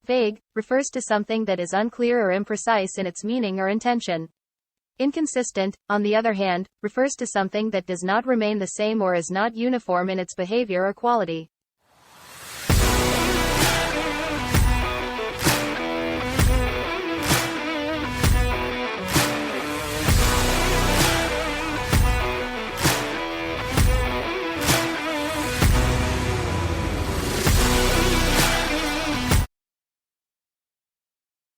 Vague refers to something that is unclear or imprecise in its meaning or intention. Inconsistent, on the other hand, refers to something that does not remain the same or is not uniform in its behavior or quality.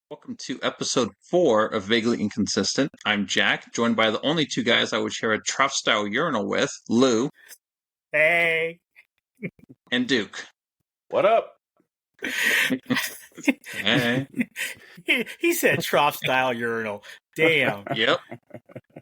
Welcome to episode 4 of Vaguely Inconsistent. I'm Jack, joined by the only two guys I would share a trough-style urinal with, Lou. Hey. And Duke. What up? Hey. He said trough-style urinal. Damn. Yep.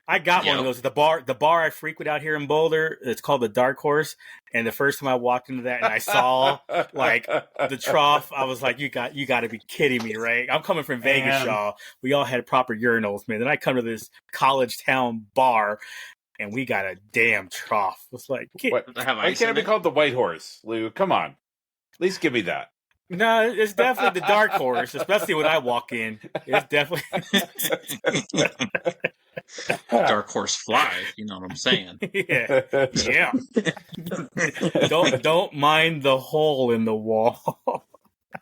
I got one of those. The bar I frequent out here in Boulder, it's called the Dark Horse. And the first time I walked into that and I saw like the trough, I was like, you got to be kidding me, right? I'm coming from Vegas, y'all. We all had proper urinals, man. Then I come to this college town bar and we got a damn trough. It's like, why can't it be called the White Horse, Lou? Come on. At least give me that. No, it's definitely the Dark Horse, especially when I walk in. It's definitely Dark Horse fly, you know what I'm saying? Yeah. Don't mind the hole in the wall.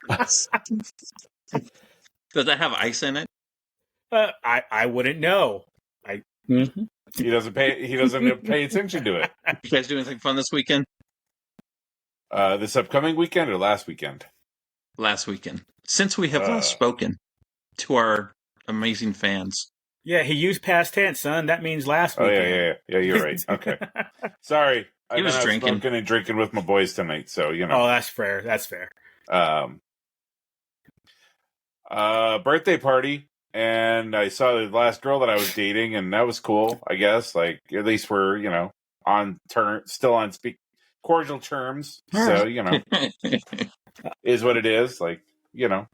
Does that have ice in it? I wouldn't know. He doesn't pay attention to it. You guys do anything fun this weekend? This upcoming weekend or last weekend? Last weekend. Since we have last spoken to our amazing fans. Yeah, he used past tense, son. That means last weekend. Yeah, you're right. Okay. Sorry. He was drinking. Smoking and drinking with my boys tonight, so, you know. Oh, that's fair. Birthday party, and I saw the last girl that I was dating, and that was cool, I guess. Like, at least we're, you know, still on cordial terms, so, you know. Is what it is, like, you know.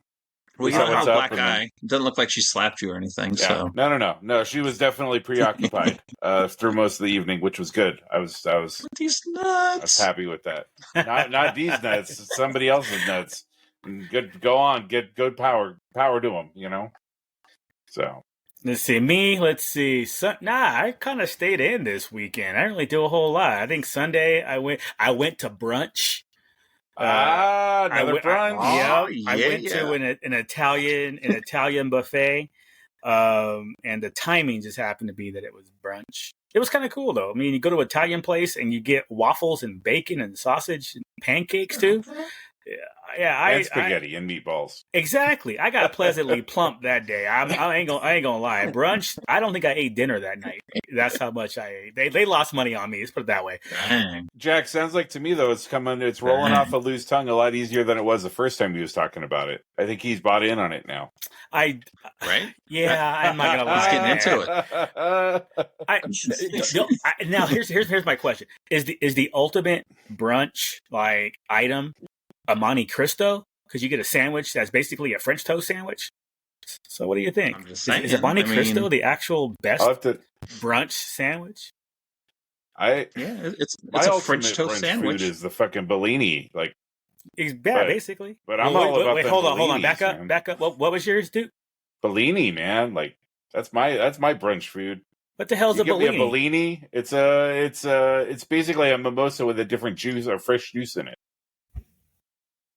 We got a black eye. Doesn't look like she slapped you or anything. Yeah. So No. She was definitely preoccupied through most of the evening, which was good. I was these nuts. I was happy with that. Not these nuts. Somebody else's nuts. Good. Go on. Get good power to them. You know. So. Let's see. I kind of stayed in this weekend. I didn't really do a whole lot. I think Sunday I went to brunch. Another brunch. I went to an Italian buffet, and the timing just happened to be that it was brunch. It was kind of cool though. I mean, you go to an Italian place and you get waffles and bacon and sausage and pancakes too. And spaghetti and meatballs. Exactly. I got pleasantly plump that day. I ain't gonna lie. Brunch. I don't think I ate dinner that night. That's how much I ate. They lost money on me. Let's put it that way. Dang. Jack, sounds like to me though it's rolling off of Lou's tongue a lot easier than it was the first time he was talking about it. I think he's bought in on it now. Right? Yeah, I'm not gonna lie. He's getting into it. Now here's my question: Is the ultimate brunch like item a Monte Cristo? Because you get a sandwich that's basically a French toast sandwich. So what do you think? I'm just saying, is a Monte Cristo the actual best brunch sandwich? It's a French toast sandwich. Food is the fucking Bellini, like. Basically. But I'm all about hold on. Back up. What was yours, dude? Bellini, man. Like that's my brunch food. What the hell's a Bellini? Me a Bellini. It's basically a mimosa with a different juice or fresh juice in it.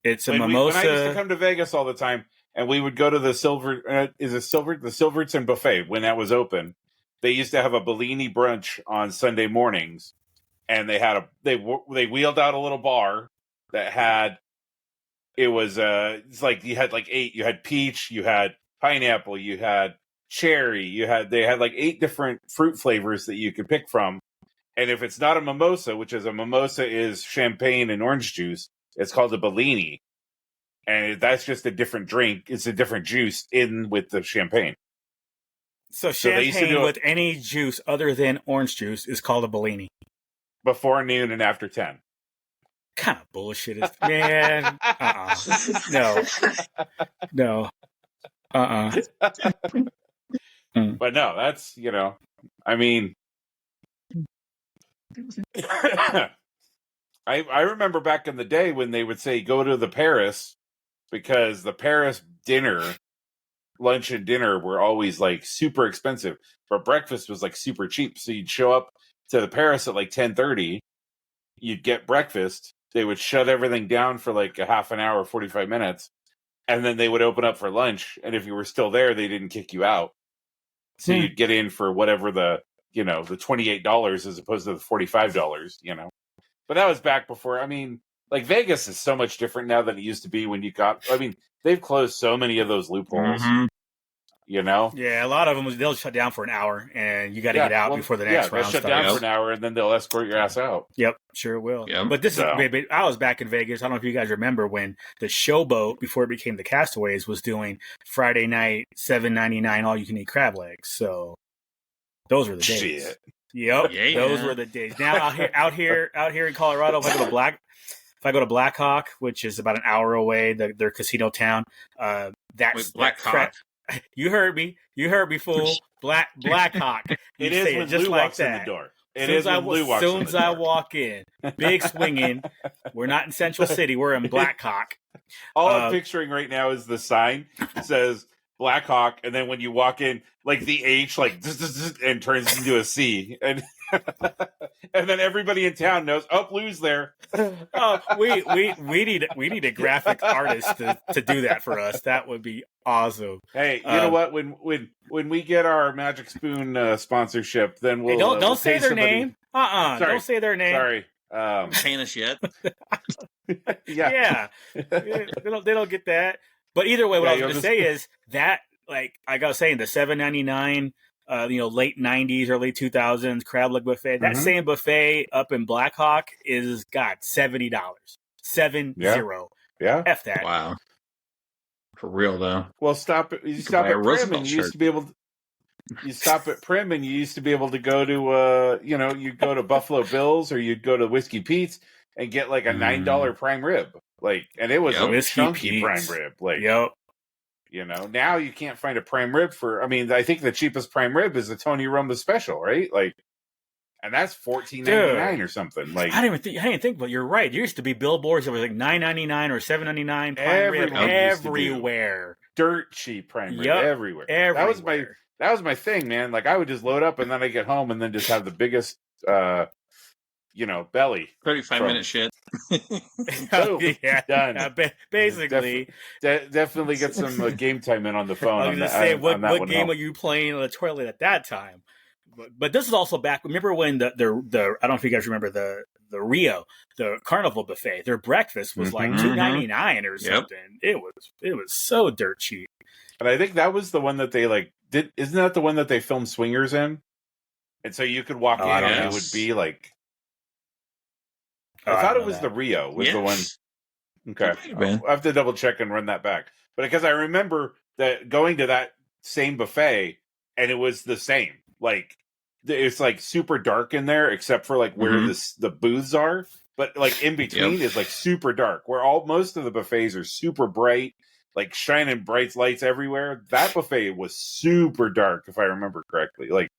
It's a mimosa. When I used to come to Vegas all the time, and we would go to the Silverton buffet when that was open. They used to have a Bellini brunch on Sunday mornings, and they wheeled out a little bar that had it's like you had like 8. You had peach, you had pineapple, you had cherry, they had like 8 different fruit flavors that you could pick from. And if it's not a mimosa, which is a mimosa is champagne and orange juice, it's called a Bellini. And that's just a different drink. It's a different juice in with the champagne. So champagne with any juice other than orange juice is called a Bellini. Before noon and after 10. Kind of bullshit is, man. No. But no, that's, you know, I mean, I remember back in the day when they would say, go to the Paris, because the Paris lunch and dinner were always like super expensive, but breakfast was like super cheap. So you'd show up to the Paris at like 10:30, you'd get breakfast. They would shut everything down for like a half an hour, 45 minutes, and then they would open up for lunch. And if you were still there, they didn't kick you out. So you'd get in for whatever the $28 as opposed to the $45, But that was back before. I mean, like Vegas is so much different now than it used to be when you got. I mean, they've closed so many of those loopholes. Yeah, a lot of them they'll shut down for an hour, and you got to get out before the next round. They'll shut down for an hour, and then they'll escort your ass out. Yep, sure will. Yep. But this is. I was back in Vegas. I don't know if you guys remember when the Showboat, before it became the Castaways, was doing Friday night $7.99 all you can eat crab legs. So those were the days. Shit. Yep, those were the days. Now out here in Colorado, if I go to Blackhawk, which is about an hour away, their casino town, that's Blackhawk. You heard me, fool. Blackhawk. It is when Lou walks in the door. It is when Lou walks in the door. As soon as I walk in, big swinging. We're not in Central City. We're in Blackhawk. All I'm picturing right now is the sign that says Blackhawk, and then when you walk in, like the H, like and turns into a C, and and then everybody in town knows. Oh, Lou's there. We need a graphic artist to do that for us. That would be awesome. Hey, you know what? When we get our Magic Spoon sponsorship, then we'll don't say their name. Sorry. Don't say their name. Sorry. Paying us yet? Yeah. They don't get that. But either way, what I was going to say is that, like I was saying, the $7.99, late '90s, early 2000s crab leg buffet. That same buffet up in Blackhawk is $70. 70. Yeah. F that. Wow. For real though. Well, you stop at Prim, and you used to be able to. You stop at Prim, and you used to be able to go to, you'd go to Buffalo Bill's or you'd go to Whiskey Pete's and get like a $9 prime rib, and it was a chunky prime rib, now you can't find a prime rib for. I mean, I think the cheapest prime rib is the Tony Roma special, right? And that's $14.99 or something. I didn't think, but you're right. There used to be billboards that was like $9.99 or $7.99 prime rib everywhere. Dirt cheap prime rib everywhere. That was my thing, man. Like I would just load up and then I get home and then just have the biggest, belly. 35-minute shit. Boom, done. Basically, definitely get some game time in on the phone. I was going to say, what game were you playing on the toilet at that time? But this is also back. Remember when the I don't know if you guys remember the Rio, the Carnival buffet. Their breakfast was like $2.99 or something. It was so dirt cheap. And I think that was the one that they did. Isn't that the one that they filmed Swingers in? And so you could walk in and it would be like. I thought it was the Rio was the one. Okay, I'll have to double check and run that back. But because I remember that going to that same buffet and it was the same. It's super dark in there, except for where the booths are. But in between is super dark. Where most of the buffets are super bright, shining bright lights everywhere. That buffet was super dark, if I remember correctly.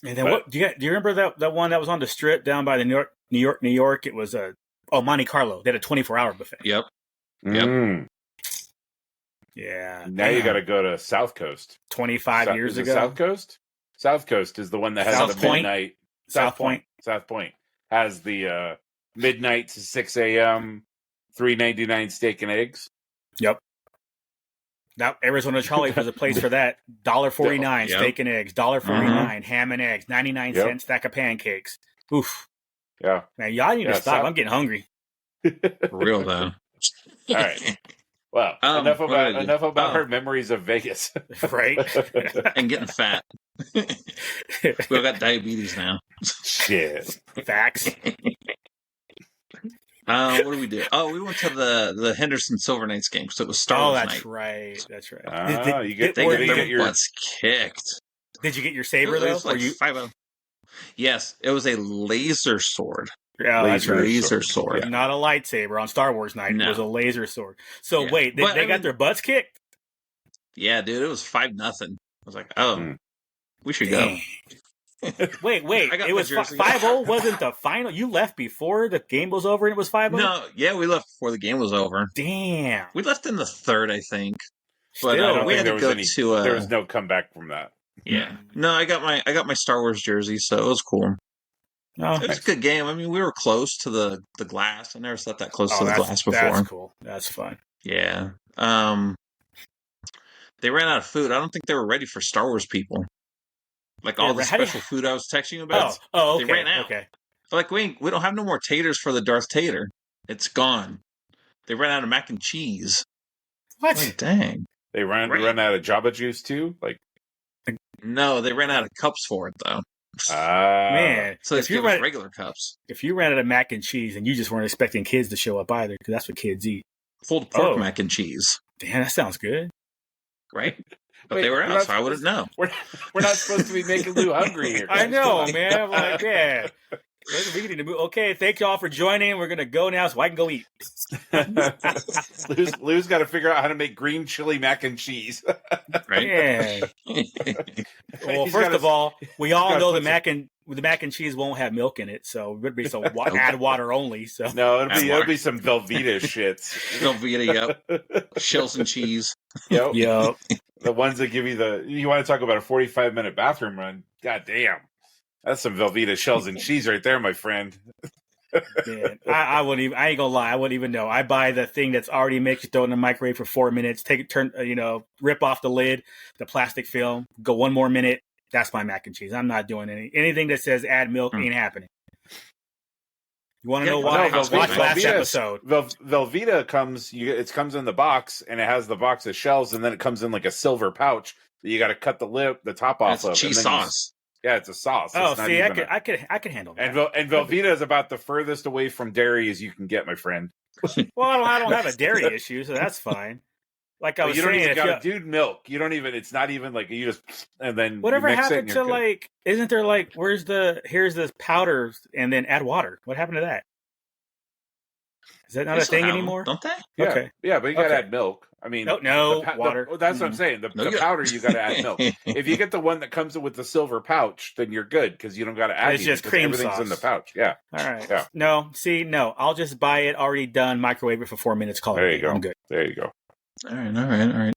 And then do you remember that one that was on the Strip down by the New York? It was Monte Carlo. They had a 24-hour buffet. Yep. Yeah. Now you got to go to South Coast. 25 years ago. South Coast? South Coast is the one that has the midnight. South Point has the midnight to 6 a.m. $3.99 steak and eggs. Yep. Now Arizona Charlie has a place for that. $1.49 steak and eggs. $1.49 ham and eggs. 99 cents stack of pancakes. Oof. Yeah. Man, y'all need to stop. I'm getting hungry. For real though. All right. Well, enough about our memories of Vegas. Right. And getting fat. We've got diabetes now. Shit. Facts. What did we do? Oh, we went to the Henderson Silver Knights game, so it was Star Wars night. That's right. They get their butts kicked. Did you get your saber, though? It was 5-0. Yes, it was a laser sword. Yeah, laser sword. Yeah. Not a lightsaber on Star Wars night. No. It was a laser sword. So wait, they got their butts kicked? Yeah, dude, it was 5-0. I was like, we should go. Wait. I got It my was jersey. 5-0 wasn't the final? You left before the game was over and it was 5-0? No, yeah, we left before the game was over. Damn. We left in the third, I think. But Still, I don't we think had there to was go to. there was no comeback from that. Yeah. No, I got my Star Wars jersey, so it was cool. Oh, It was a good game. I mean, we were close to the glass. I never slept that close to the glass before. That's cool. That's fun. Yeah. They ran out of food. I don't think they were ready for Star Wars people. Like all the special food I was texting you about. Okay. They ran out. Okay. Like we don't have no more taters for the Darth Tater. It's gone. They ran out of mac and cheese. What? Like, dang. They ran out of Jabba juice too. Like no, they ran out of cups for it though. Man, so they gave us regular cups. If you ran out of mac and cheese and you just weren't expecting kids to show up either, because that's what kids eat. Pulled pork mac and cheese. Damn, that sounds good. Right? But they were out, so I wouldn't know. We're not supposed to be making Lou hungry here. I know, man. I'm like, yeah. We need to move. Okay, thank y'all for joining. We're going to go now so I can go eat. Lou's got to figure out how to make green chili mac and cheese. Right? Yeah. Well, first of all, we all know the mac and cheese won't have milk in it, so it would be add water only. So no, it'll be some Velveeta shits. Velveeta, yep. Shells and cheese. Yep. The ones that give you want to talk about a 45-minute bathroom run. God damn. That's some Velveeta shells and cheese right there, my friend. Man, I wouldn't even. I ain't gonna lie. I wouldn't even know. I buy the thing that's already mixed, throw it in the microwave for 4 minutes. Rip off the lid, the plastic film. Go 1 more minute. That's my mac and cheese. I'm not doing anything that says add milk. Ain't happening. You want to know why? Watch last episode. Velveeta comes. It comes in the box, and it has the box of shells, and then it comes in like a silver pouch that you got to cut the top off of. Cheese sauce. Yeah, it's a sauce. Oh, see, I could handle that. And Velveeta is about the furthest away from dairy as you can get, my friend. Well, I don't have a dairy issue, so that's fine. Like I was saying, you don't even got to do milk. You don't even. It's not even like you just and then whatever you mix happened to like. Isn't there like here's this powder and then add water? What happened to that? Is that not a thing anymore? Don't they? Yeah. Okay. Yeah, but you got to add milk. I mean, no water. That's what I'm saying. The powder, you got to add milk. If you get the one that comes with the silver pouch, then you're good because you don't got to add. It's just cream everything's sauce in the pouch. Yeah. All right. Yeah. No. I'll just buy it already done, microwave it for 4 minutes. There you go. I'm good. There you go. All right.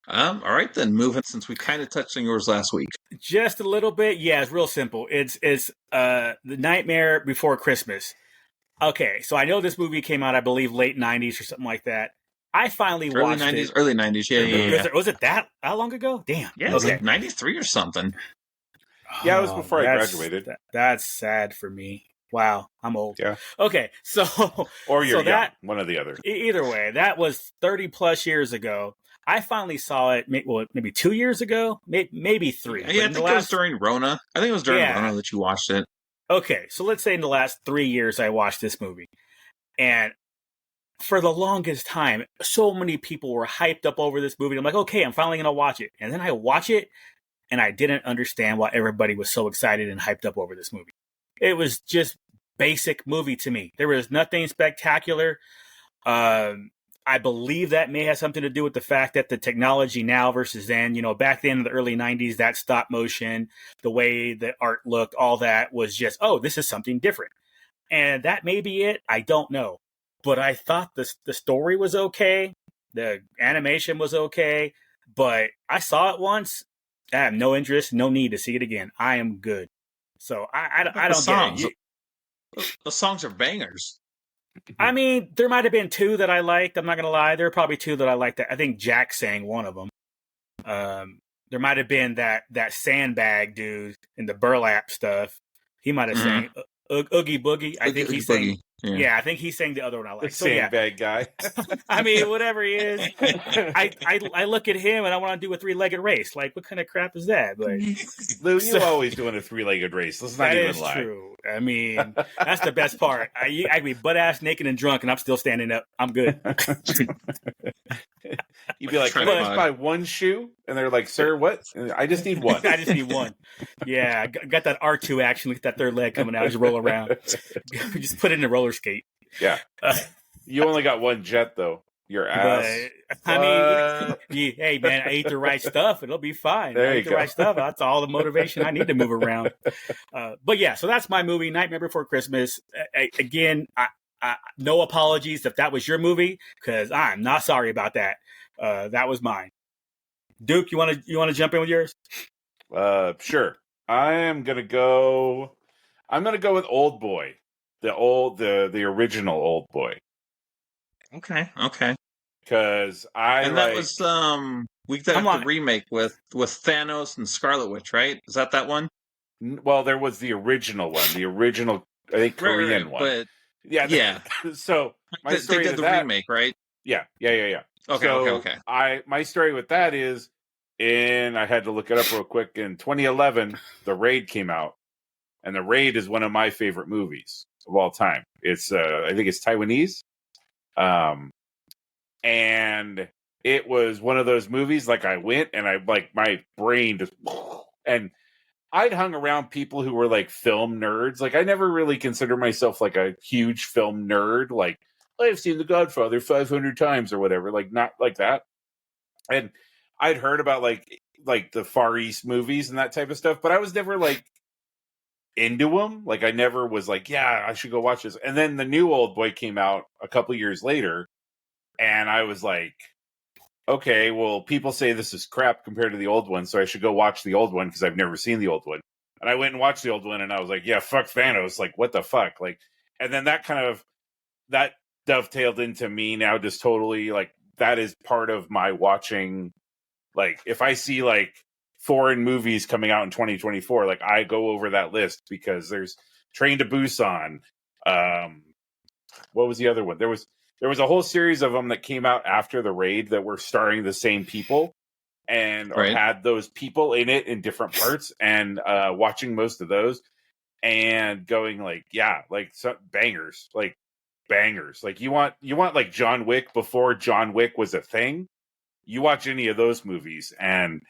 All right then. Moving since we kind of touched on yours last week. Just a little bit. Yeah, it's real simple. It's The Nightmare Before Christmas. Okay, so I know this movie came out, I believe, late 90s or something like that. I finally watched it. Early 90s, yeah. Was it that long ago? Damn. Yeah, it was like 93 or something. Yeah, it was before I graduated. That's sad for me. Wow, I'm old. Yeah. Okay, so... Or you're young, young, one or the other. Either way, that was 30-plus years ago. I finally saw it, maybe 2 years ago? Maybe 3. Yeah, I think it was during Rona. I think it was during Rona that you watched it. Okay, so let's say in the last 3 years I watched this movie. And for the longest time, so many people were hyped up over this movie. I'm like, okay, I'm finally going to watch it. And then I watch it, and I didn't understand why everybody was so excited and hyped up over this movie. It was just basic movie to me. There was nothing spectacular. I believe that may have something to do with the fact that the technology now versus then, back then in the early 90s, that stop motion, the way the art looked, all that was just, oh, this is something different. And that may be it. I don't know. But I thought the story was okay. The animation was okay. But I saw it once. I have no interest, no need to see it again. I am good. So I don't get it. The songs are bangers. I mean, there might have been 2 that I liked. I'm not going to lie. There are probably 2 that I liked. I think Jack sang one of them. There might have been that Sandbag dude in the burlap stuff. He might have sang Oogie Boogie. I think he sang. Yeah, I think he sang the other one I like. The Sandbag guy. I mean, whatever he is. I look at him and I want to do a 3-legged race. Like, what kind of crap is that? Like, Lou, you're always doing a 3-legged race. Let's not even lie. That is true. I mean, that's the best part. I'd be butt-ass naked and drunk, and I'm still standing up. I'm good. You'd be like, can I just buy one shoe? And they're like, sir, what? I just need one. I just need one. Yeah, I got that R2 action. Look at that third leg coming out. Just roll around. Just put it in a roller skate. Yeah. You only got one jet, though. Your ass. But I mean, hey man, I ate the right stuff. It'll be fine. There I you ate the go. right stuff. That's all the motivation I need to move around. But yeah, so that's my movie, Nightmare Before Christmas. Again, no apologies if that was your movie, because I'm not sorry about that. That was mine. Duke, you want to jump in with yours? Sure. I'm gonna go with Old Boy, the original Old Boy, Okay. because And that was we got the remake with Thanos and Scarlet Witch, right? Is that one? Well, there was the original one, I think Korean one. But yeah. So my story they did with the that, remake, right? Yeah. Okay. My story with that is, I had to look it up real quick. In 2011, The Raid came out, and The Raid is one of my favorite movies of all time. It's I think it's Taiwanese, and it was one of those movies. Like, I went and my brain just, and I'd hung around people who were like film nerds. Like, I never really considered myself like a huge film nerd. Like, I've seen The Godfather 500 times or whatever. Like, not like that. And I'd heard about like the Far East movies and that type of stuff, but I was never like into them. Like, I never was like, yeah, I should go watch this. And then the new Old Boy came out a couple years later, and I was like, okay, well, people say this is crap compared to the old one, so I should go watch the old one because I've never seen the old one. And I went and watched the old one, and I was like, yeah, fuck Thanos. Like, what the fuck? Like, and then that dovetailed into me now just totally, like, that is part of my watching. Like, if I see like foreign movies coming out in 2024, like, I go over that list, because there's Train to Busan. What was the other one? There was a whole series of them that came out after The Raid that were starring the same people or had those people in it in different parts, and watching most of those and going like, yeah, like, bangers. Like, you want like John Wick before John Wick was a thing. You watch any of those movies, and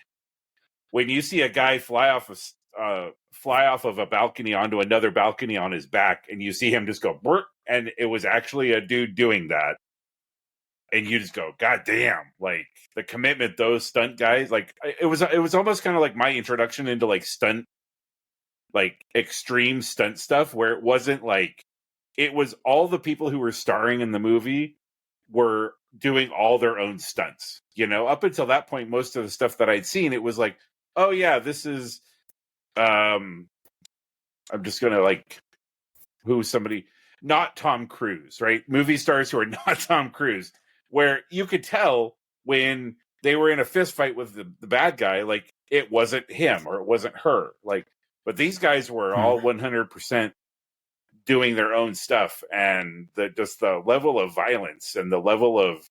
when you see a guy fly off of a balcony onto another balcony on his back, and you see him just go, Burr, and it was actually a dude doing that, and you just go, God damn! Like, the commitment those stunt guys, like, it was almost kind of like my introduction into like stunt, like extreme stunt stuff, where it wasn't like, it was all the people who were starring in the movie were doing all their own stunts. Up until that point, most of the stuff that I'd seen, it was like, oh yeah, this is, I'm just gonna like, who's somebody, not Tom Cruise, right? Movie stars who are not Tom Cruise, where you could tell when they were in a fist fight with the bad guy, like, it wasn't him or it wasn't her. Like, but these guys were all 100% doing their own stuff, and just the level of violence and the level of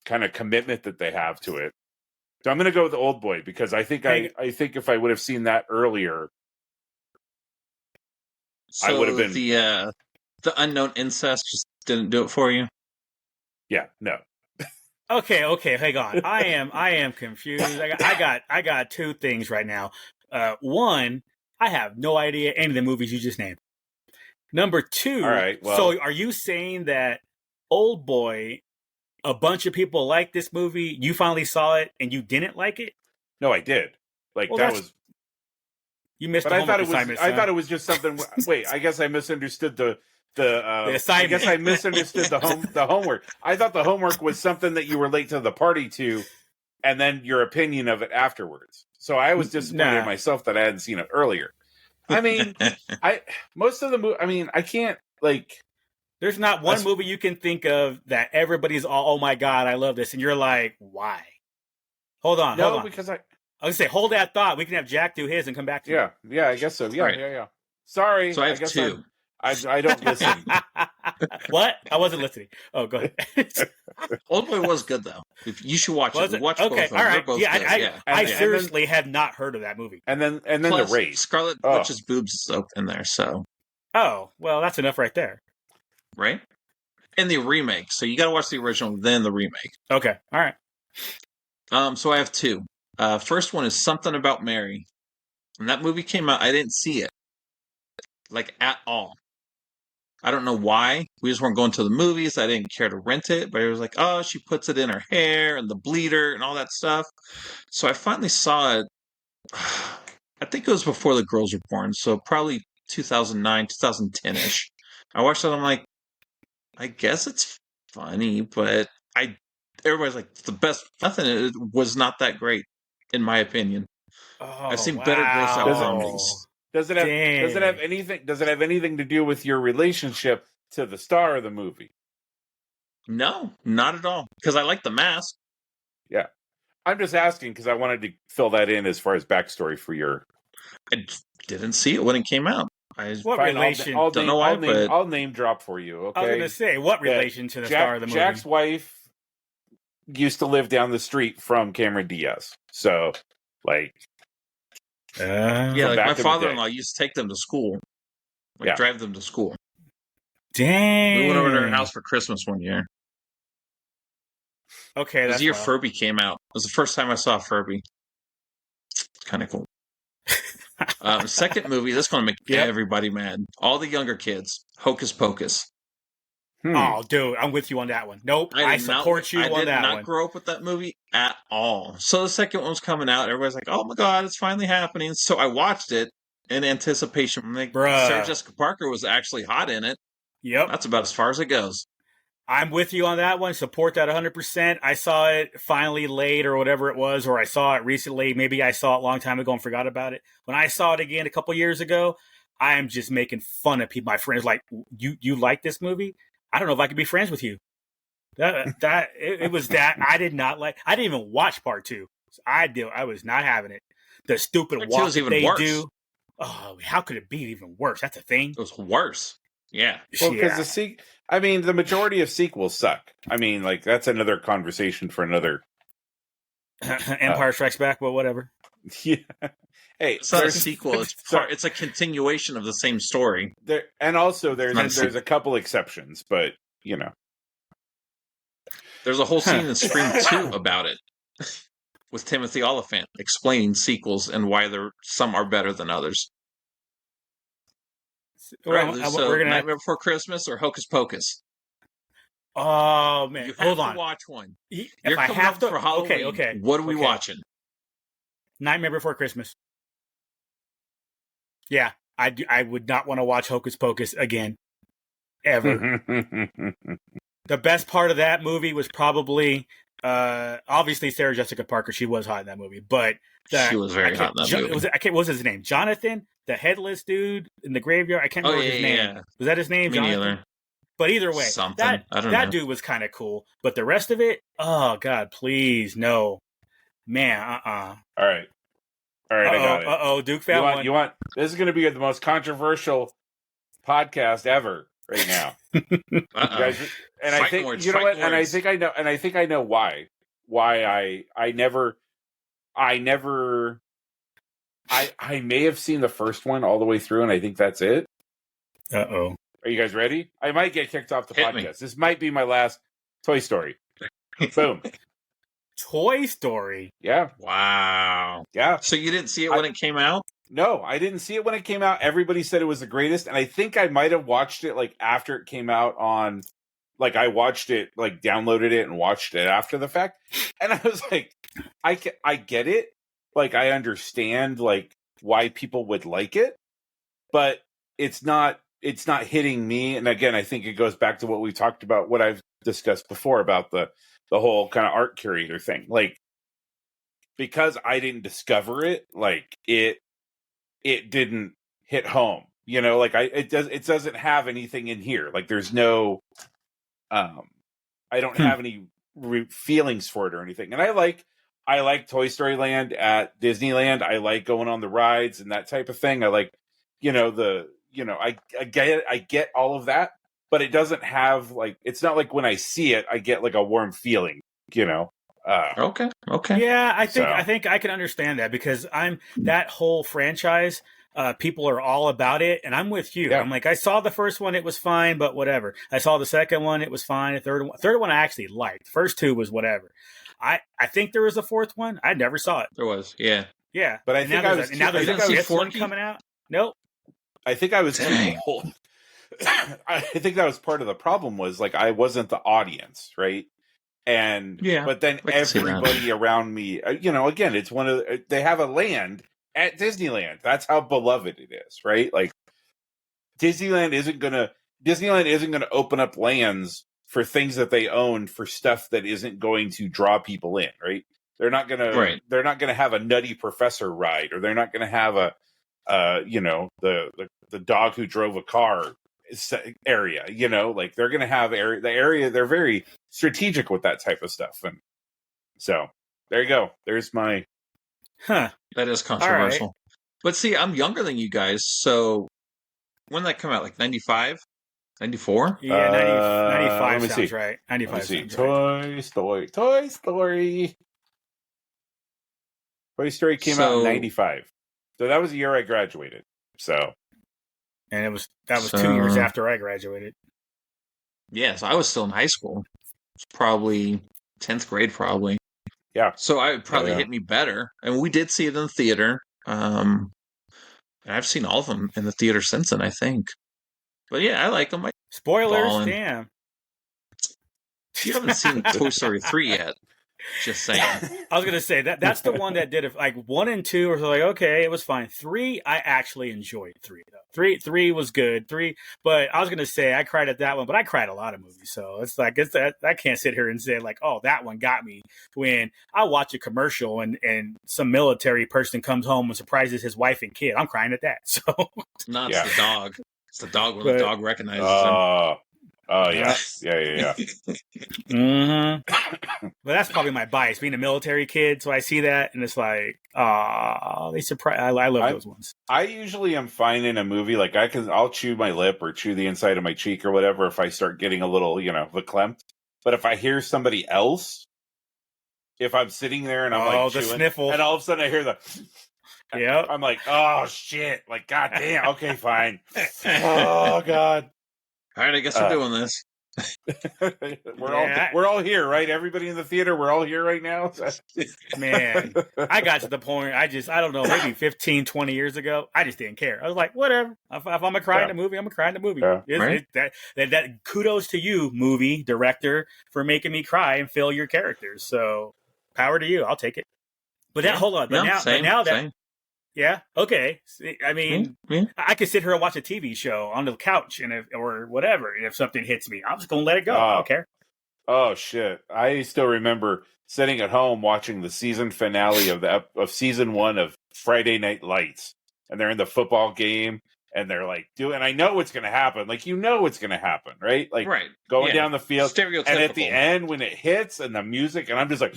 kind of commitment that they have to it. So I'm going to go with the Old Boy, because I think I think if I would have seen that earlier, so I would have been the unknown incest just didn't do it for you. Yeah, no. Okay, hang on. I am confused. I got two things right now. One, I have no idea any of the movies you just named. Number two, all right, well, so are you saying that Old Boy, a bunch of people like this movie, you finally saw it and you didn't like it? No, I did. Like, well, that was, you missed. But I thought it was just something. Wait, I guess I misunderstood the assignment. I guess I misunderstood the homework. I thought the homework was something that you were late to the party to, and then your opinion of it afterwards. So I was disappointed in myself that I hadn't seen it earlier. I mean, most of the movie. I mean, I can't like. There's not one movie you can think of that everybody's all, oh my god, I love this, and you're like, why? Hold on. Because I was gonna say, hold that thought. We can have Jack do his and come back to you. Yeah, I guess so. Yeah. Sorry. So I have two. I don't listen. What? I wasn't listening. Oh, go ahead. Old Boy was good though. You should watch it. Watch both of them. All right. Both I seriously had not heard of that movie. And then Plus, The Raid. Scarlet Witch's boobs is up in there. So. Oh well, that's enough right there. Right. And the remake. So you got to watch the original, then the remake. Okay. All right. So I have two. First one is Something About Mary. When that movie came out, I didn't see it. Like, at all. I don't know why. We just weren't going to the movies. I didn't care to rent it, but it was like, oh, she puts it in her hair and the bleeder and all that stuff. So I finally saw it. I think it was before the girls were born, so probably 2009, 2010-ish. I watched it. I'm like, I guess it's funny, but everybody's like, the best. Nothing. It was not that great, in my opinion. Oh, I've seen better gross out comedies. Does it have anything to do with your relationship to the star of the movie? No, not at all. Because I like the mask. Yeah. I'm just asking because I wanted to fill that in as far as backstory for your... I didn't see it when it came out. What relation? I'll name drop for you, okay? I was going to say, what relation to the star of the movie? Jack's wife used to live down the street from Cameron Diaz. So, like... yeah, like my father-in-law used to take them to school. Drive them to school. Dang. We went over to their house for Christmas one year. Okay, that's the year wild. Furby came out. It was the first time I saw Furby. It's kind of cool. Second movie, this is going to make everybody mad. All the younger kids. Hocus Pocus. Oh, dude, I'm with you on that one. Nope, I support you on that one. I did not grow up with that movie at all. So the second one was coming out. Everybody's like, oh my God, it's finally happening. So I watched it in anticipation. I'm like, Sarah Jessica Parker was actually hot in it. Yep. That's about as far as it goes. I'm with you on that one. Support that 100%. I saw it finally late or whatever it was, or I saw it recently. Maybe I saw it a long time ago and forgot about it. When I saw it again a couple years ago, I am just making fun of people. My friends like, you like this movie? I don't know if I could be friends with you. It was that I did not like. I didn't even watch part 2. I was not having it. The stupid walk that they do. Oh, how could it be even worse? That's a thing. It was worse. Yeah. Well, because the majority of sequels suck. I mean, like that's another conversation for another. Empire Strikes Back, but whatever. Yeah. Hey, it's not a sequel. It's a continuation of the same story. There's a couple exceptions, but you know, there's a whole scene in Scream 2 about it, with Timothy Olyphant explaining sequels and why some are better than others. Right, so we're gonna Nightmare Before Christmas or Hocus Pocus. Oh man, you have to watch one. You're coming up for Halloween. Okay. What are we watching? Nightmare Before Christmas. Yeah, I would not want to watch Hocus Pocus again, ever. The best part of that movie was probably, obviously Sarah Jessica Parker. She was hot in that movie, but she was very hot in that movie. What was his name? Jonathan, the headless dude in the graveyard. I can't remember his name. Yeah. Was that his name? Me Jonathan? neither. But either way, that dude was kind of cool. But the rest of it, oh God, please no, man. All right, I got it. Duke found one. You want? This is going to be the most controversial podcast ever right now. You guys, and I think you know what? And I think I know why. Why I may have seen the first one all the way through, and I think that's it. Uh-oh. Are you guys ready? I might get kicked off the podcast. This might be my last Toy Story. Boom. Toy Story? Yeah. Wow. Yeah. So you didn't see it when it came out? No, I didn't see it when it came out. Everybody said it was the greatest, and I think I might have watched it like after it came out on... Like, I watched it, like, downloaded it and watched it after the fact. And I was like, I get it. Like, I understand, like, why people would like it. But it's not hitting me. And again, I think it goes back to what we talked about, what I've discussed before about the whole kind of art curator thing. Like, because I didn't discover it, like, it didn't hit home. You know, like, it doesn't have anything in here. Like, there's no... I don't have any feelings for it or anything. And I like Toy Story Land at Disneyland. I like going on the rides and that type of thing. I like, I get all of that, but it doesn't have like, it's not like when I see it, I get like a warm feeling, you know? Okay. Yeah, I think I can understand that because that whole franchise. People are all about it, and I'm with you. Yeah. I'm like, I saw the first one, it was fine, but whatever. I saw the second one, it was fine. The third one I actually liked. The first two was whatever. I think there was a fourth one. I never saw it. There was, yeah. Yeah. But I think now there's a fifth one coming out. Nope. I think I was too old. I think that was part of the problem was like I wasn't the audience, right? And but then everybody around me, again, it's one of they have a land at Disneyland. That's how beloved it is, right? Like Disneyland isn't gonna open up lands for things that they own for stuff that isn't going to draw people in, right? They're not gonna have a Nutty Professor ride, or they're not gonna have the dog who drove a car area, like they're gonna have the area. They're very strategic with that type of stuff, and so there you go. There's my that is controversial. Right. But see, I'm younger than you guys, so when did that come out? Like 95? 94? Yeah, 95 let me sounds see. right. 95 sounds Toy Story. Toy Story came out in 95. So that was the year I graduated. So, and that was 2 years after I graduated. Yeah, so I was still in high school. It's probably 10th grade, probably. Yeah. So it probably hit me better. And we did see it in the theater. And I've seen all of them in the theater since then, I think. But yeah, I like them. Spoilers, damn. You haven't seen Toy Story 3 yet. Just saying. I was gonna say that's the one that did it. Like 1 and 2 were like, okay, it was fine. 3, I actually enjoyed 3 though. 3 was good. 3, but I was gonna say I cried at that one, but I cried a lot of movies. So it's like I can't sit here and say like, oh, that one got me. When I watch a commercial and some military person comes home and surprises his wife and kid, I'm crying at that. So it's the dog. It's the dog when the dog recognizes him. Oh yeah. Mm-hmm. But that's probably my bias, being a military kid. So I see that, and it's like, they surprise. I love those ones. I usually am fine in a movie. Like I'll chew my lip or chew the inside of my cheek or whatever if I start getting a little, verklempt. But if I hear somebody else, if I'm sitting there and I'm like the chewing, sniffle, and all of a sudden I hear the. Yeah, I'm like, oh shit! Like, goddamn. Okay, fine. Oh god. All right, I guess we're doing this. We're all here, right? Everybody in the theater, we're all here right now. Man, I got to the point. I don't know, maybe 15, 20 years ago, I just didn't care. I was like, whatever. If I'm gonna cry in a movie, I'm gonna cry in a movie. Yeah, that kudos to you, movie director, for making me cry and feel your characters. So power to you. I'll take it. But hold on. But now that. Yeah. Okay. I mean, I could sit here and watch a TV show on the couch or whatever. And if something hits me, I'm just going to let it go. I don't care. Oh shit. I still remember sitting at home watching the season finale of season 1 of Friday Night Lights. And they're in the football game and they're like, and I know what's going to happen. Like, what's going to happen, right? Like going down the field. Stereotypical. And at the end when it hits and the music, and I'm just like,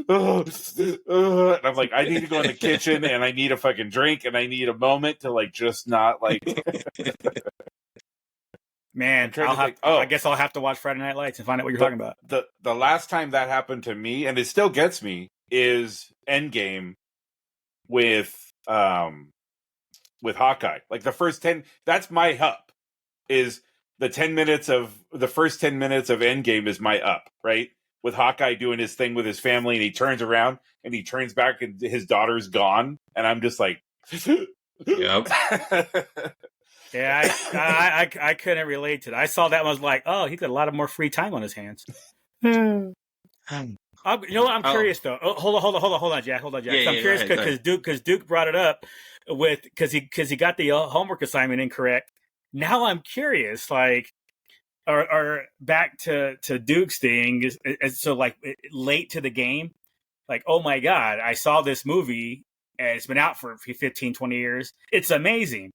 and I'm like, I need to go in the kitchen and I need a fucking drink and I need a moment to like, just not like. Man, I guess I'll have to watch Friday Night Lights and find out what you're talking about. The last time that happened to me, and it still gets me, is Endgame with Hawkeye. Like the first 10, that's my up. Is the first 10 minutes of Endgame is my up, right? With Hawkeye doing his thing with his family, and he turns around and he turns back and his daughter's gone, and I'm just like, yep. Yeah, I couldn't relate to that. I saw that and was like, oh, he got a lot of more free time on his hands. You know what? I'm curious though. Oh, hold on, Jack. Yeah, I'm curious because Duke brought it up because he got the homework assignment incorrect. Now I'm curious, like, or back to Duke's thing is so like late to the game, like, oh my god, I saw this movie and it's been out for 15, 20 years. It's amazing.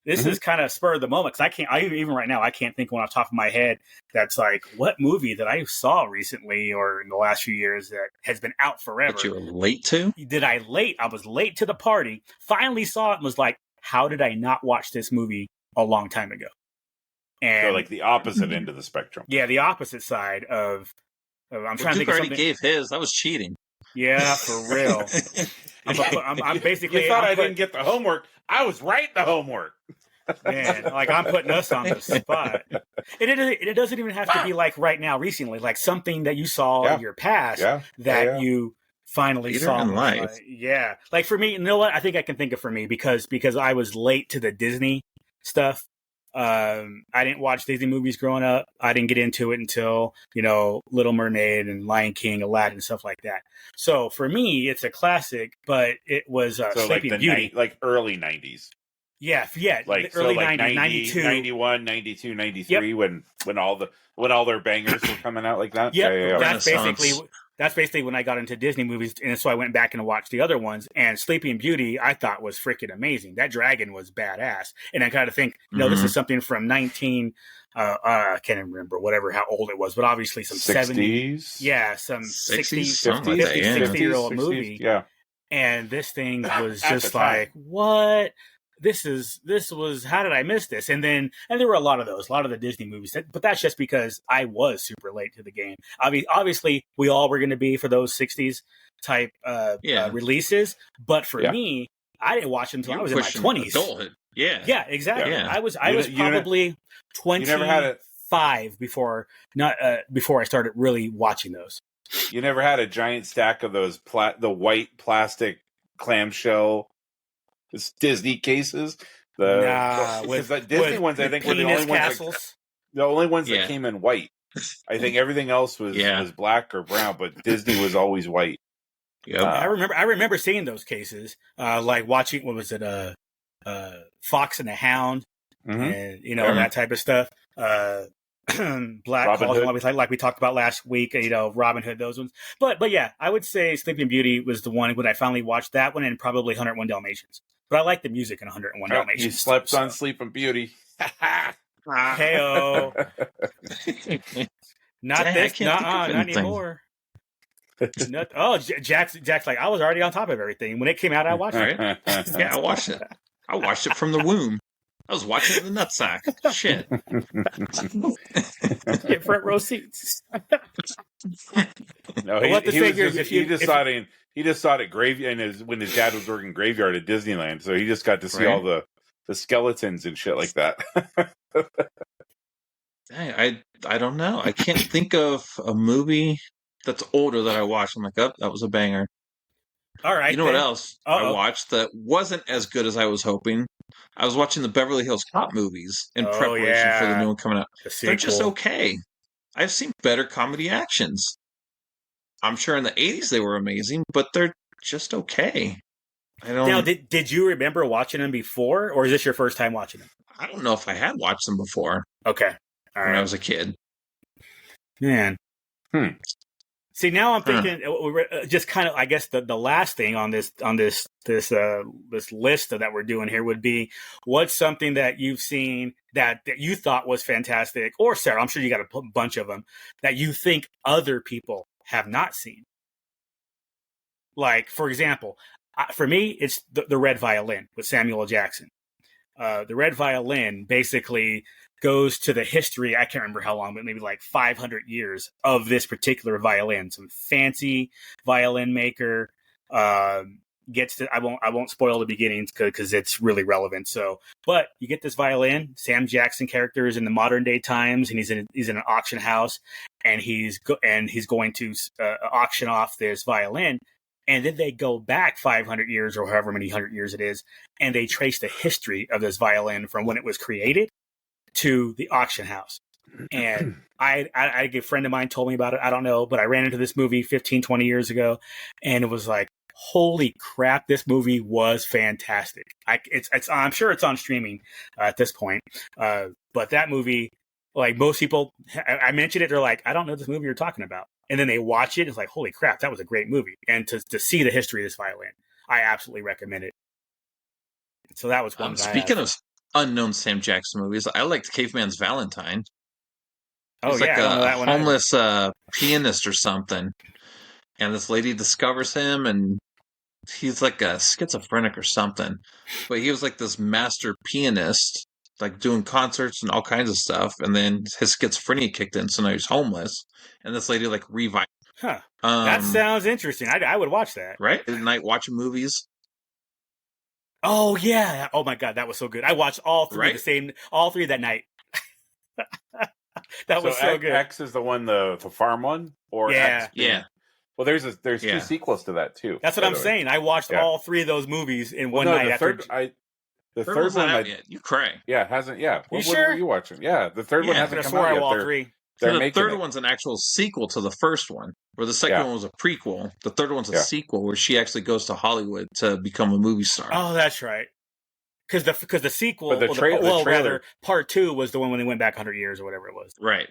This is kind of spur of the moment because even right now, I can't think one off the top of my head that's like, what movie that I saw recently or in the last few years that has been out forever. That you were late to? I was late to the party, finally saw it and was like, how did I not watch this movie a long time ago? And so like the opposite end of the spectrum. Yeah, the opposite side of I'm trying to think of something. Duke already gave his. That was cheating. Yeah, for real. I'm basically. You thought I didn't get the homework. I was writing the homework. Man, like I'm putting us on the spot. It doesn't even have to be like right now, recently, like something that you saw in your past that you finally saw in life. Like for me, you know what? I think I can think of for me because I was late to the Disney stuff. I didn't watch Disney movies growing up. I didn't get into it until, Little Mermaid and Lion King, Aladdin, and stuff like that. So for me, it's a classic, but it was Sleeping Beauty. Like early 90s. Yeah. Like early so like 90s, 92, 91, 92, 93, when all their bangers were coming out like that. Yep. Yeah. That's basically when I got into Disney movies, and so I went back and watched the other ones. And Sleeping Beauty, I thought was freaking amazing. That dragon was badass, and I kind of think, this is something from I can't even remember how old it was, but obviously some 60s, some 60s, 60-year-old movie. Yeah, and this thing was just like, what? This was, how did I miss this? And there were a lot of the Disney movies, but that's just because I was super late to the game. Obviously, we all were going to be for those 60s type releases. But for me, I didn't watch them until I was in my 20s. Adulthood. Yeah. Yeah, exactly. Yeah. I was probably 25 before I started really watching those. You never had a giant stack of those the white plastic clamshell Disney cases. The Disney ones, I think, were the only ones. The only ones that came in white. I think everything else was black or brown, but Disney was always white. Yeah, I remember seeing those cases, like watching, what was it, Fox and the Hound, and that type of stuff. Black Hawk, like we talked about last week, Robin Hood, those ones. But yeah, I would say Sleeping Beauty was the one when I finally watched that one, and probably 101 Dalmatians. But I like the music in 101 Dalmatians. You slept on Sleeping Beauty. Hey-o. Not anymore. Jack's like, I was already on top of everything. When it came out, I watched it. Yeah, I watched it. I watched it from the womb. I was watching it in the nutsack. Shit. Get front row seats. No, he just saw it at graveyard when his dad was working graveyard at Disneyland, so he just got to see all the skeletons and shit like that. I don't know. I can't think of a movie that's older that I watched. I'm like, oh, that was a banger. All right. You know what else I watched that wasn't as good as I was hoping? I was watching the Beverly Hills Cop movies in preparation for the new one coming out. They're just okay. I've seen better comedy actions. I'm sure in the 80s they were amazing, but they're just okay. Now, did you remember watching them before, or is this your first time watching them? I don't know if I had watched them before. Okay. All right. When I was a kid. Man. See, now I'm thinking just kind of, I guess the last thing on this list that we're doing here would be, what's something that you've seen that you thought was fantastic, or Sarah, I'm sure you got a bunch of them that you think other people have not seen. Like, for example, for me, it's the Red Violin with Samuel L. Jackson. The Red Violin basically goes to the history, I can't remember how long, but maybe like 500 years of this particular violin. Some fancy violin maker gets to, I won't spoil the beginnings because it's really relevant. So, but you get this violin. Sam Jackson character is in the modern day times, and he's in an auction house, and he's going to auction off this violin. And then they go back 500 years or however many hundred years it is, and they trace the history of this violin from when it was created to the auction house. And a friend of mine told me about it. I don't know, but I ran into this movie 15, 20 years ago, and it was like, holy crap, this movie was fantastic. I'm sure it's on streaming at this point. But that movie, like most people, I mentioned it, they're like, I don't know this movie you're talking about. And then they watch it, it's like, holy crap, that was a great movie. And to see the history of this violin, I absolutely recommend it. So that was one. Speaking of unknown Sam Jackson movies, I liked Caveman's Valentine. He's like a homeless pianist or something. And this lady discovers him, and he's like a schizophrenic or something. But he was like this master pianist, like doing concerts and all kinds of stuff. And then his schizophrenia kicked in, so now he's homeless. And this lady like revived. Huh. That sounds interesting. I would watch that. Right? At night watching movies. Oh yeah! Oh my god, that was so good. I watched all three that night. That was so good. X is the one, the farm one, or X? Yeah. Well, there's two sequels to that too. That's what I'm saying. I watched all three of those movies in one night. The Third third one's not one, out yet. You cray. hasn't. Yeah, You what sure? were you watching? Yeah, the third one Yeah. I could hasn't have come swore out I yet. watched 3. So They're the making third it. one's an actual sequel to the first one, where the second Yeah. one was a prequel. The third one's a Yeah. sequel where she actually goes to Hollywood to become a movie star. Oh, that's right. Because the sequel, But the trailer- rather, part 2 was the one when they went back 100 years or whatever it was. Right.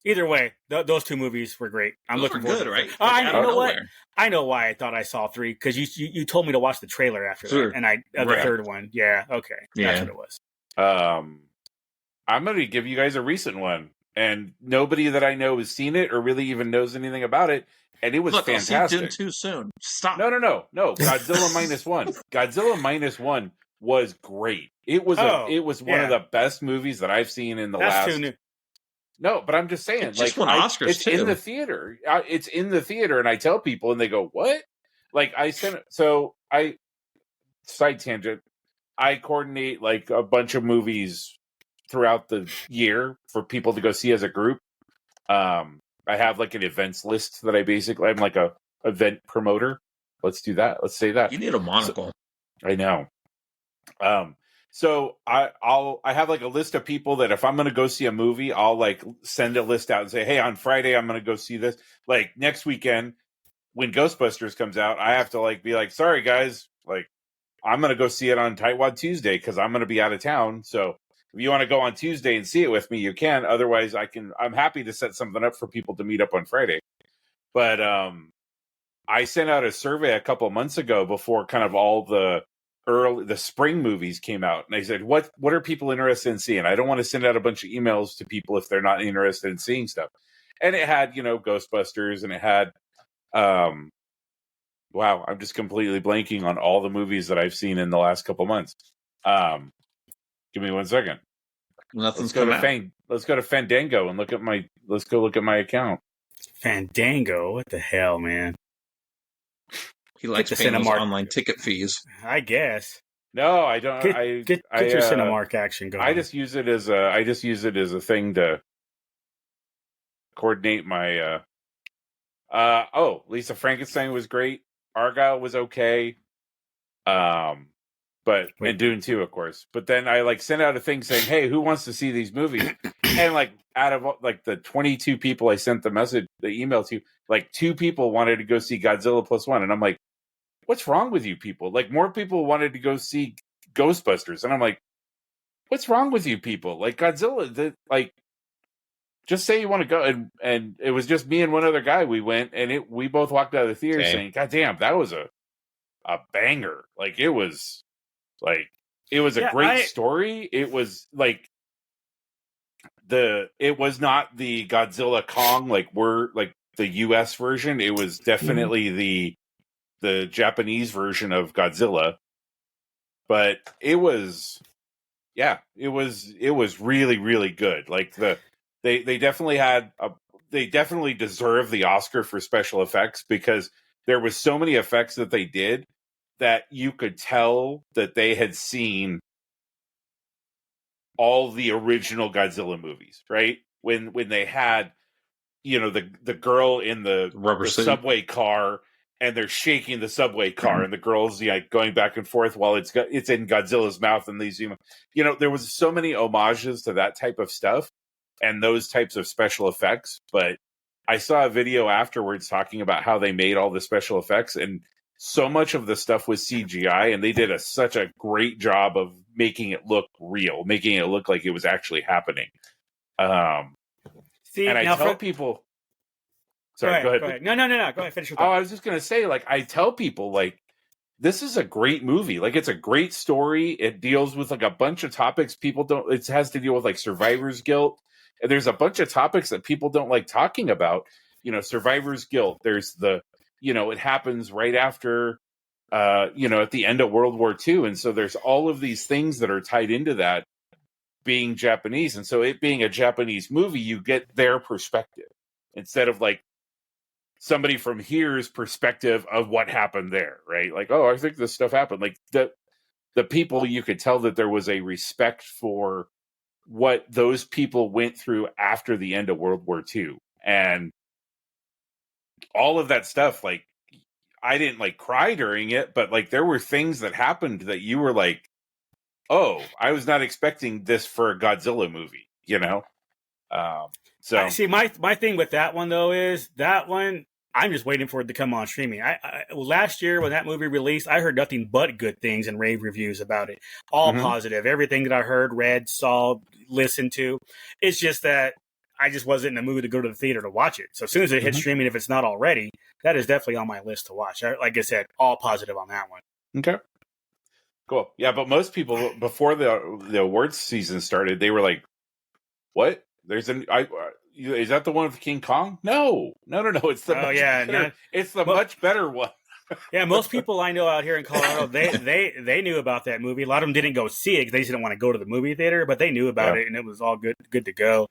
Either way, those 2 movies were great. I'm Those looking were forward good, to right? it. Like, I out know of what. nowhere. I know why I thought I saw 3 because you told me to watch the trailer after Sure. that, and the Right. third one. Yeah, okay, that's Yeah. what it was. I'm going to give you guys a recent one, and nobody that I know has seen it or really even knows anything about it, and it was Look, I'll see Dune fantastic. too soon. Stop. No. Godzilla -1. Godzilla -1 was great. It was one of the best movies that I've seen in the That's last. too new. No, but I'm just saying, It just won Oscars, it's in too. the theater. It's in the theater, and I tell people, and they go, "What?" Like side tangent. I coordinate like a bunch of movies throughout the year for people to go see as a group. I have like an events list that I'm like a event promoter. Let's do that. Let's say that. You need a monocle. I know. So I have like a list of people that if I'm going to go see a movie, I'll like send a list out and say, hey, on Friday, I'm going to go see this. Like next weekend when Ghostbusters comes out, I have to like be like, sorry guys, like I'm going to go see it on Tightwad Tuesday because I'm going to be out of town. So if you want to go on Tuesday and see it with me, you can. Otherwise I'm happy to set something up for people to meet up on Friday. But I sent out a survey a couple months ago before kind of all the spring movies came out, and I said, what are people interested in seeing? I don't want to send out a bunch of emails to people if they're not interested in seeing stuff. And it had, Ghostbusters, and it had wow, I'm just completely blanking on all the movies that I've seen in the last couple months. Give me 1 second. Nothing's come out. Let's go to Fandango and look at my account. Fandango? What the hell, man? He likes paying those online ticket fees. I guess. No, I don't. Get your Cinemark action going. I just use it as a thing to coordinate my. Lisa Frankenstein was great. Argyle was okay. And Dune 2, of course. But then I like sent out a thing saying, "Hey, who wants to see these movies?" And like out of like the 22 people I sent the email to, like 2 people wanted to go see Godzilla +1, and I'm like, what's wrong with you people? Like more people wanted to go see Ghostbusters, and I'm like, what's wrong with you people? Like Godzilla, just say you want to go. And it was just me and one other guy. We went, and we both walked out of the theater saying, God damn, that was a banger. Like it was a great story. It was like it was not the Godzilla Kong like we're like the US version. It was definitely the Japanese version of Godzilla. But it was really, really good. Like they definitely deserve the Oscar for special effects because there was so many effects that they did that you could tell that they had seen all the original Godzilla movies, right? When they had, the girl in the subway car, and they're shaking the subway car, and the girl's going back and forth while it's in Godzilla's mouth, and these, there was so many homages to that type of stuff and those types of special effects. But I saw a video afterwards talking about how they made all the special effects, and so much of the stuff was CGI, and they did such a great job of making it look real, making it look like it was actually happening. Tell people. Sorry, go ahead. No. Go ahead. Finish your thought. I was just going to say, I tell people, this is a great movie. It's a great story. It deals with, a bunch of topics people don't... It has to deal with, survivor's guilt. And there's a bunch of topics that people don't like talking about. Survivor's guilt. There's it happens right after, at the end of World War II. And so there's all of these things that are tied into that being Japanese. And so it being a Japanese movie, you get their perspective instead of, somebody from here's perspective of what happened there, right? I think this stuff happened. The people, you could tell that there was a respect for what those people went through after the end of World War II. And all of that stuff, I didn't cry during it, but there were things that happened that you were oh, I was not expecting this for a Godzilla movie, you know? So see, my thing with that one though is that one I'm just waiting for it to come on streaming. Last year when that movie released, I heard nothing but good things and rave reviews about it. All positive. Everything that I heard, read, saw, listened to. It's just that I just wasn't in the mood to go to the theater to watch it. So as soon as it hits streaming, if it's not already, that is definitely on my list to watch. Like I said, all positive on that one. okay. Cool. Yeah, but most people before the awards season started, they were like, "What? There's is that the one with King Kong? No. It's the much better one." Yeah, most people I know out here in Colorado, they knew about that movie. A lot of them didn't go see it because they just didn't want to go to the movie theater, but they knew about it and it was all good to go.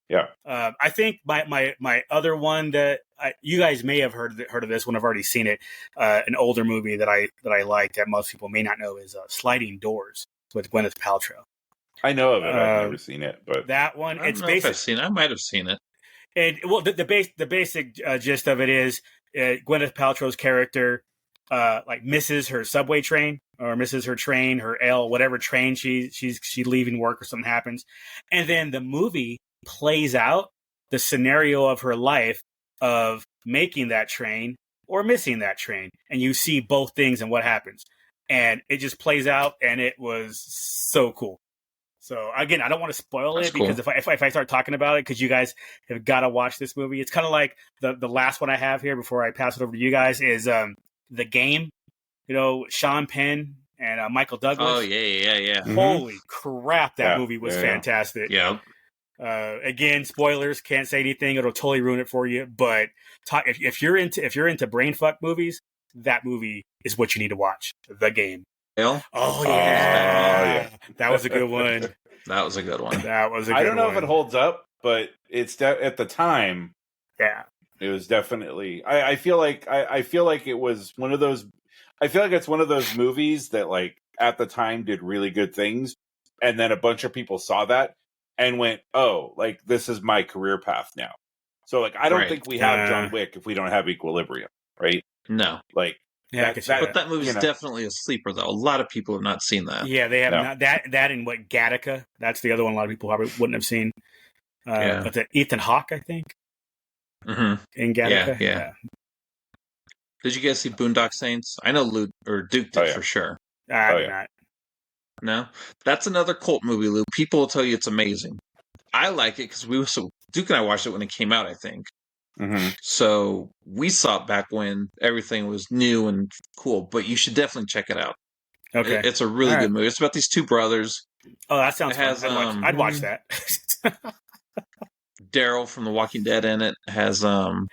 Yeah. I think my other one that you guys may have heard of this one. I've already seen it. An older movie that I like that most people may not know is Sliding Doors with Gwyneth Paltrow. I know of it. I've never seen it, but that one it's basic. I might have seen it. And well, the basic gist of it is Gwyneth Paltrow's character like misses her subway train or misses her train, her whatever train she's leaving work or something happens, and then the movie plays out the scenario of her life of making that train or missing that train, and you see both things and what happens, and it just plays out, and it was so cool. So again, I don't want to spoil it because if I start talking about it, because you guys have got to watch this movie. It's kind of like the last one I have here before I pass it over to you guys is The Game. You know, Sean Penn and Michael Douglas. Oh yeah. Holy crap, that movie was fantastic. Yeah. Again, spoilers. Can't say anything. It'll totally ruin it for you. But if you're into brainfuck movies, that movie is what you need to watch. The Game. Oh yeah, that was a good one. That was a good one. I don't know if it holds up, but it's at the time. Yeah, it was definitely. I feel like it was one of those. I feel like it's one of those movies that, like, at the time did really good things, and then a bunch of people saw that and went, "Oh, like this is my career path now." So, like, I don't think we have John Wick if we don't have Equilibrium, right? No, like. Yeah, but that movie's definitely a sleeper, though. A lot of people have not seen that. Yeah, they have not. That and what Gattaca. That's the other one a lot of people probably wouldn't have seen. But the Ethan Hawke, I think. Mm-hmm. In Gattaca. Yeah. Did you guys see Boondock Saints? I know Duke did for sure. Not. No, that's another cult movie, Lou. People will tell you it's amazing. I like it because Duke and I watched it when it came out, I think. Mm-hmm. So we saw it back when everything was new and cool, but you should definitely check it out. Okay. It's a really good movie. It's about these two brothers. Oh, that sounds fun. I'd watch that. Daryl from The Walking Dead in it. Has Oh,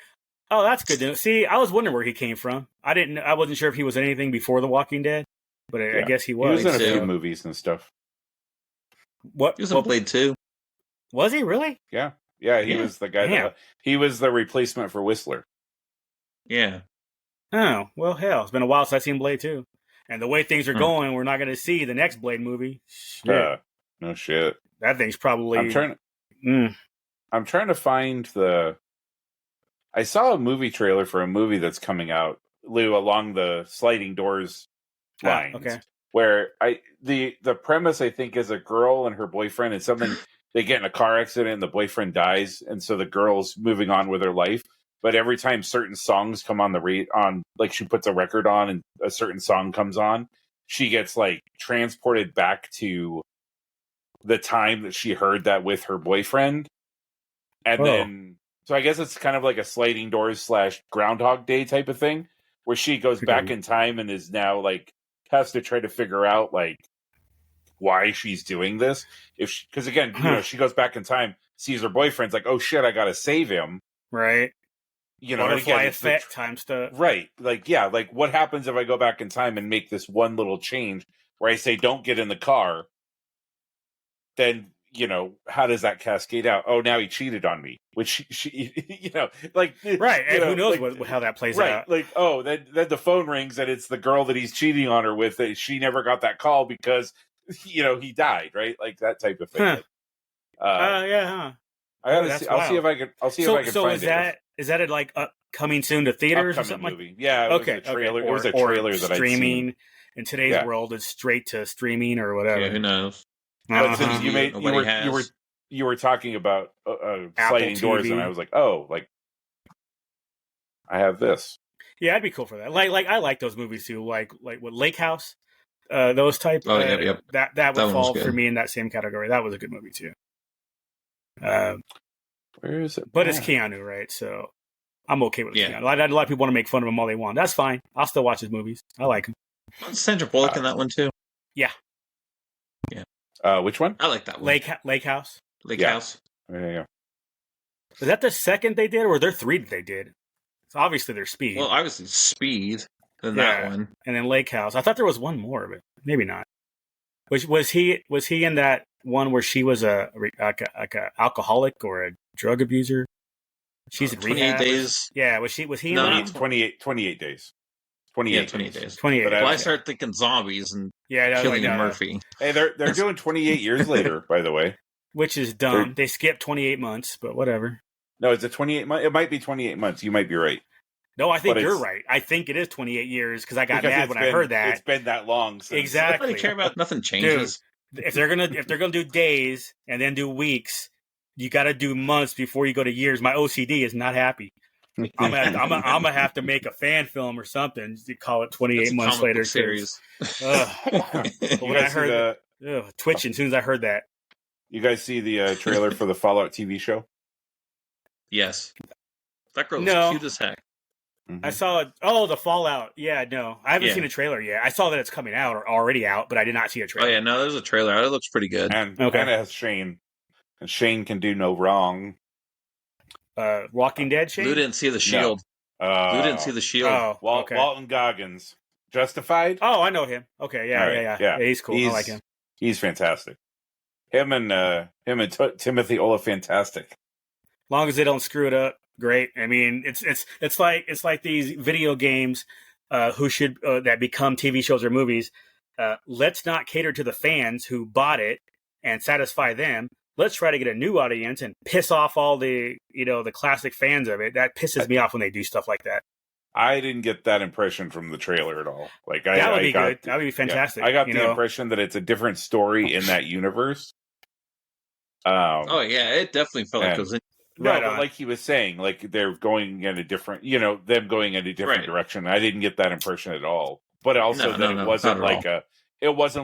that's good. See, I was wondering where he came from. I wasn't sure if he was in anything before The Walking Dead, but I guess he was. He was in a few movies and stuff. What? He was in Blade 2. Was he really? Yeah. Yeah, he was the guy. He was the replacement for Whistler. Yeah. Oh, well, hell. It's been a while since I've seen Blade 2. And the way things are going, we're not going to see the next Blade movie. Shit. No shit. That thing's probably... I'm trying to find I saw a movie trailer for a movie that's coming out, Lou, along the Sliding Doors lines. Okay. Where the premise, I think, is a girl and her boyfriend and something... They get in a car accident and the boyfriend dies, and so the girl's moving on with her life. But every time certain songs come on like she puts a record on and a certain song comes on, she gets like transported back to the time that she heard that with her boyfriend. And then, so I guess it's kind of like a Sliding Doors / Groundhog Day type of thing, where she goes back in time and is now like has to try to figure out like why she's doing this. Because again, she goes back in time, sees her boyfriend's like, oh shit, I gotta save him. Right. Butterfly effect time stuff. Right. Like, yeah, like what happens if I go back in time and make this one little change where I say don't get in the car? Then, how does that cascade out? Oh, now he cheated on me. Which she like right. And who knows how that plays out. Like, oh, then the phone rings and it's the girl that he's cheating on her with. She never got that call because he died, right? Like that type of thing. Huh. I gotta see. I'll see if I can find it. So is that coming soon to theaters or something movie? Yeah. It was a trailer. It was a trailer that streaming. in today's world, it's straight to streaming or whatever. Yeah, who knows? But since you were talking about sliding doors, and I was like, oh, like I have this. Yeah, I'd be cool for that. Like I like those movies too. Like what Lake House, those type. Oh, yep. That would fall for me in that same category. That was a good movie too. Where is it? But it's Keanu, right? So I'm okay with Keanu. A lot of people want to make fun of him all they want. That's fine. I'll still watch his movies. I like him. Sandra Bullock in that one too. Yeah. Yeah. Which one? I like that one. Lake House. Lake House. There you go. Was that the second they did, or were there 3 that they did? So obviously they're Speed. Well, obviously Speed. Then that one, and then Lake House. I thought there was one more, but maybe not. Was he in that one where she was a alcoholic or a drug abuser? She's in 28 rehab. days. Yeah, was he in No, that? 28 days. 28 days. 28. Well, I start thinking zombies and killing Murphy. Hey, they're doing 28 years later, by the way. Which is dumb. They skipped 28 months, but whatever. No, it's a 28 month. It might be 28 months. You might be right. No, I think you're right. I think it is 28 years because I got mad when I heard that. It's been that long. Since. Exactly. I don't care about nothing changes. Dude, if they're gonna do days and then do weeks, you got to do months before you go to years. My OCD is not happy. I'm gonna have to make a fan film or something to call it 28 months later series. When I heard twitching as soon as I heard that. You guys see the trailer for the Fallout TV show? Yes. That girl was cute as heck. Mm-hmm. I saw it. Oh, the Fallout. Yeah, no. I haven't seen a trailer yet. I saw that it's coming out or already out, but I did not see a trailer. Oh, yeah. No, there's a trailer. It looks pretty good. And it has Shane. And Shane can do no wrong. Walking Dead, Shane? Lou didn't see the shield. Lou didn't see the shield. Oh, Walton Goggins. Justified? Oh, I know him. Okay, yeah. He's cool. I like him. He's fantastic. Him and Timothy Fantastic. Long as they don't screw it up, great. I mean, it's like these video games that become TV shows or movies. Let's not cater to the fans who bought it and satisfy them. Let's try to get a new audience and piss off all the classic fans of it. That pisses me off when they do stuff like that. I didn't get that impression from the trailer at all. Like that would be good. That would be fantastic. I got the impression that it's a different story in that universe. Oh yeah, it definitely felt like it was. But like he was saying, like they're going in a different, them going in a different direction. I didn't get that impression at all. But also it wasn't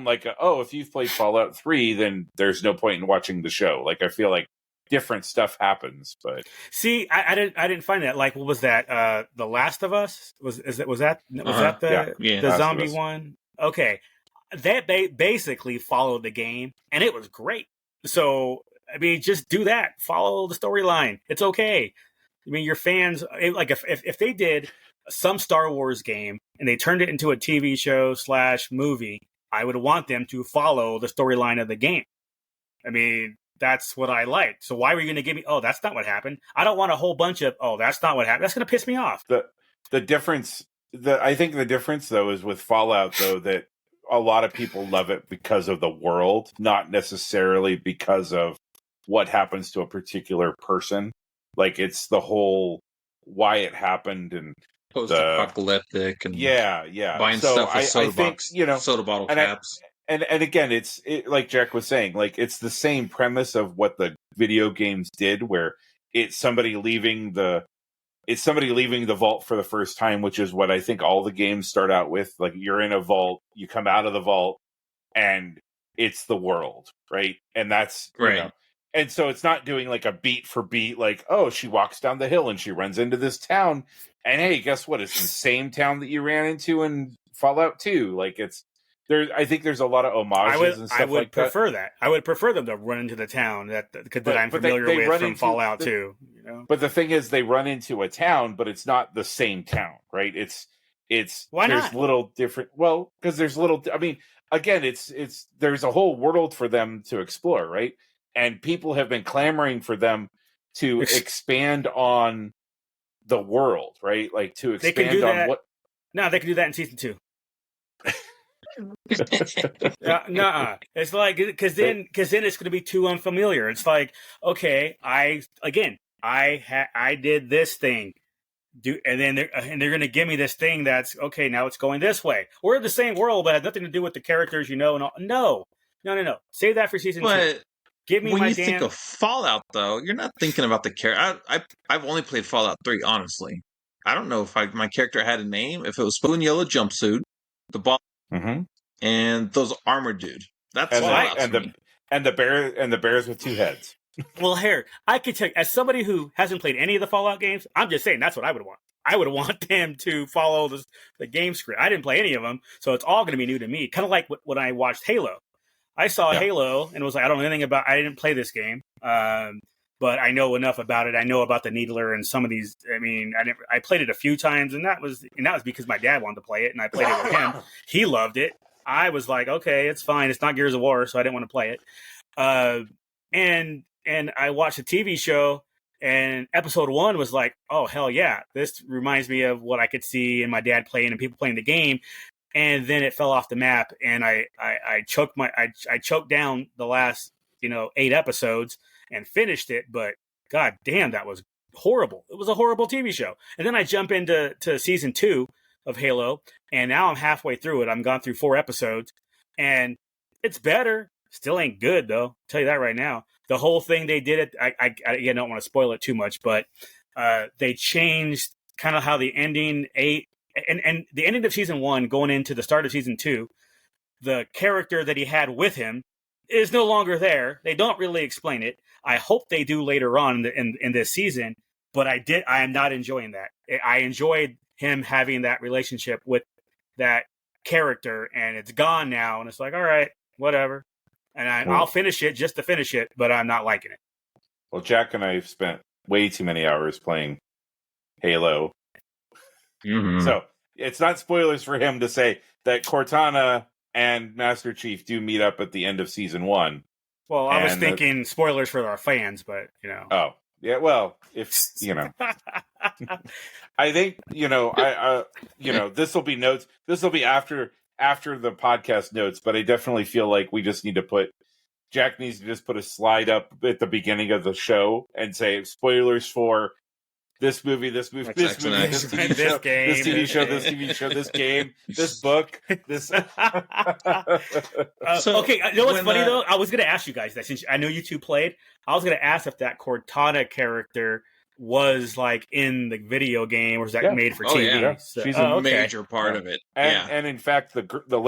like if you've played Fallout 3, then there's no point in watching the show. Like I feel like different stuff happens. But see, I didn't find that. Like, what was that? The Last of Us was that the zombie one? Okay, that basically followed the game, and it was great. So. I mean, just do that. Follow the storyline. It's okay. I mean, your fans, like if they did some Star Wars game and they turned it into a TV show / movie, I would want them to follow the storyline of the game. I mean, that's what I like. So why were you going to give me, that's not what happened. I don't want a whole bunch of, that's not what happened. That's going to piss me off. The difference, I think the difference though is with Fallout though, that a lot of people love it because of the world, not necessarily because of what happens to a particular person. Like it's the whole why it happened and post-apocalyptic and buying stuff with soda bottle caps. And again, it's like Jack was saying, like it's the same premise of what the video games did, where it's somebody leaving the vault for the first time, which is what I think all the games start out with. Like you're in a vault, you come out of the vault, and it's the world, right? And that's right. And so it's not doing like a beat for beat, like, oh, she walks down the hill and she runs into this town. And hey, guess what? It's the same town that you ran into in Fallout 2. Like I think there's a lot of homages and stuff like that. I would prefer that. I would prefer them to run into the town that I'm familiar with from Fallout 2. But the thing is, they run into a town, but it's not the same town, right? It's why there's not? Little different. Well, because there's little. I mean, again, it's there's a whole world for them to explore, right? And people have been clamoring for them to expand on the world, right? Like to expand on what. No, they can do that in season 2. Nuh-uh. It's like because then it's going to be too unfamiliar. It's like, okay, I did this thing. and then they're going to give me this thing that's okay. Now it's going this way. We're in the same world, but has nothing to do with the characters, and all. No. Save that for season 2. Give me when you think of Fallout, though, you're not thinking about the character. I've only played Fallout 3, honestly. I don't know if my character had a name. If it was blue and yellow jumpsuit, the ball, and those armored dude. That's Fallout to me. And the bears with 2 heads. Well, here, I could tell you, as somebody who hasn't played any of the Fallout games, I'm just saying that's what I would want. I would want them to follow the game script. I didn't play any of them, so it's all going to be new to me. Kind of like when I watched Halo. I saw Halo and was like, I don't know anything about. I didn't play this game, but I know enough about it. I know about the Needler and some of these. I mean, I played it a few times, and that was because my dad wanted to play it, and I played it with him. He loved it. I was like, okay, it's fine. It's not Gears of War, so I didn't want to play it. And I watched a TV show, and episode 1 was like, oh hell yeah, this reminds me of what I could see and my dad playing and people playing the game. And then it fell off the map, and I choked down the last 8 episodes and finished it. But god damn, that was horrible. It was a horrible TV show. And then I jump into season 2 of Halo, and now I'm halfway through it. I'm gone through 4 episodes, and it's better. Still ain't good though. I'll tell you that right now. The whole thing they did it. I don't want to spoil it too much, but they changed kind of how the ending and the ending of season 1 going into the start of season 2, the character that he had with him is no longer there. They don't really explain it. I hope they do later on in this season, but I am not enjoying that. I enjoyed him having that relationship with that character, and it's gone now, and it's like, all right, whatever. And I'll finish it just to finish it, but I'm not liking it. Well, Jack and I have spent way too many hours playing Halo. So it's not spoilers for him to say that Cortana and Master Chief do meet up at the end of season 1. Well, I was thinking spoilers for our fans, but Oh, yeah. Well, if I think this will be notes. This will be after the podcast notes, but I definitely feel like we just need to Jack needs to just put a slide up at the beginning of the show and say spoilers for this movie, this movie, this TV show, this game, this book, this. Okay, you know what's funny though? I was going to ask you guys that since I know you two played. I was going to ask if that Cortana character was like in the video game, or was that made for TV? Yeah. So, she's a major part of it. And in fact, the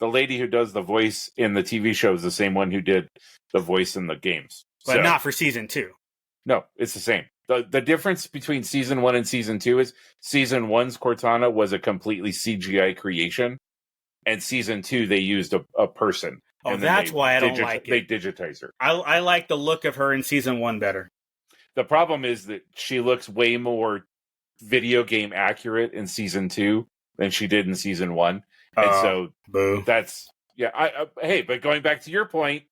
lady who does the voice in the TV show is the same one who did the voice in the games, but not for season 2. No, it's the same. The difference between season 1 and season 2 is season 1's Cortana was a completely CGI creation, and season 2 they used a person. Oh, that's why I don't like it. They digitize her. I like the look of her in season 1 better. The problem is that she looks way more video game accurate in season 2 than she did in season 1, and so that's hey, but going back to your point,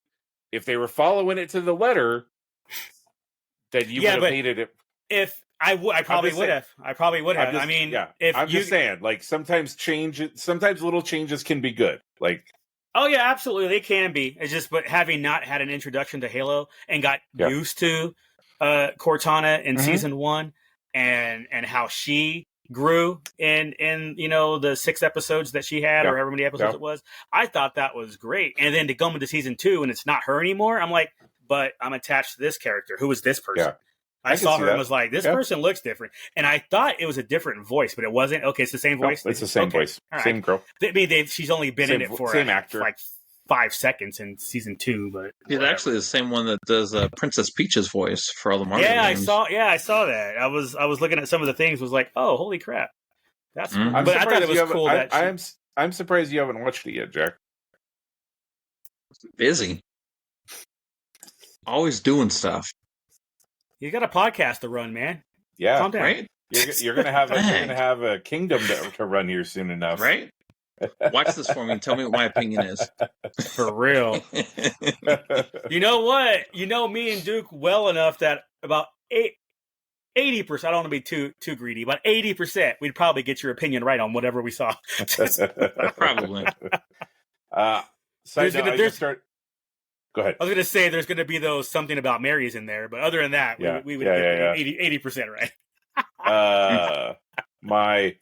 if they were following it to the letter, then you would have hated it. If I probably would have. I probably would have. I'm just saying, like sometimes little changes can be good. Like, oh yeah, absolutely, they can be. It's just, but having not had an introduction to Halo and got used to Cortana in season 1 and how she grew in the 6 episodes that she had, or however many episodes it was, I thought that was great. And then to go into season 2 and it's not her anymore, I'm like, but I'm attached to this character. Who is this person? Yeah. I saw her and was like, this person looks different. And I thought it was a different voice, but it wasn't. Okay, it's the same voice? No, it's the same voice. Right. Same girl. I mean, she's only been in it for same actor. like 5 seconds in season 2. But it's actually the same one that does Princess Peach's voice for all the Mario games. I saw that. I was looking at some of the things, was like, oh, holy crap. That's cool. But I thought it was cool I'm surprised you haven't watched it yet, Jack. Busy. Always doing stuff. You got a podcast to run, man. Yeah, calm down. Right. You're gonna have a kingdom to run here soon enough, right? Watch this for me and tell me what my opinion is. For real. You know what? You know me and Duke well enough that about 80%. I don't want to be too greedy, but 80%, we'd probably get your opinion right on whatever we saw. Probably. Go ahead. I was going to say there's going to be something about Mary's in there, but other than that, we would get 80% right. My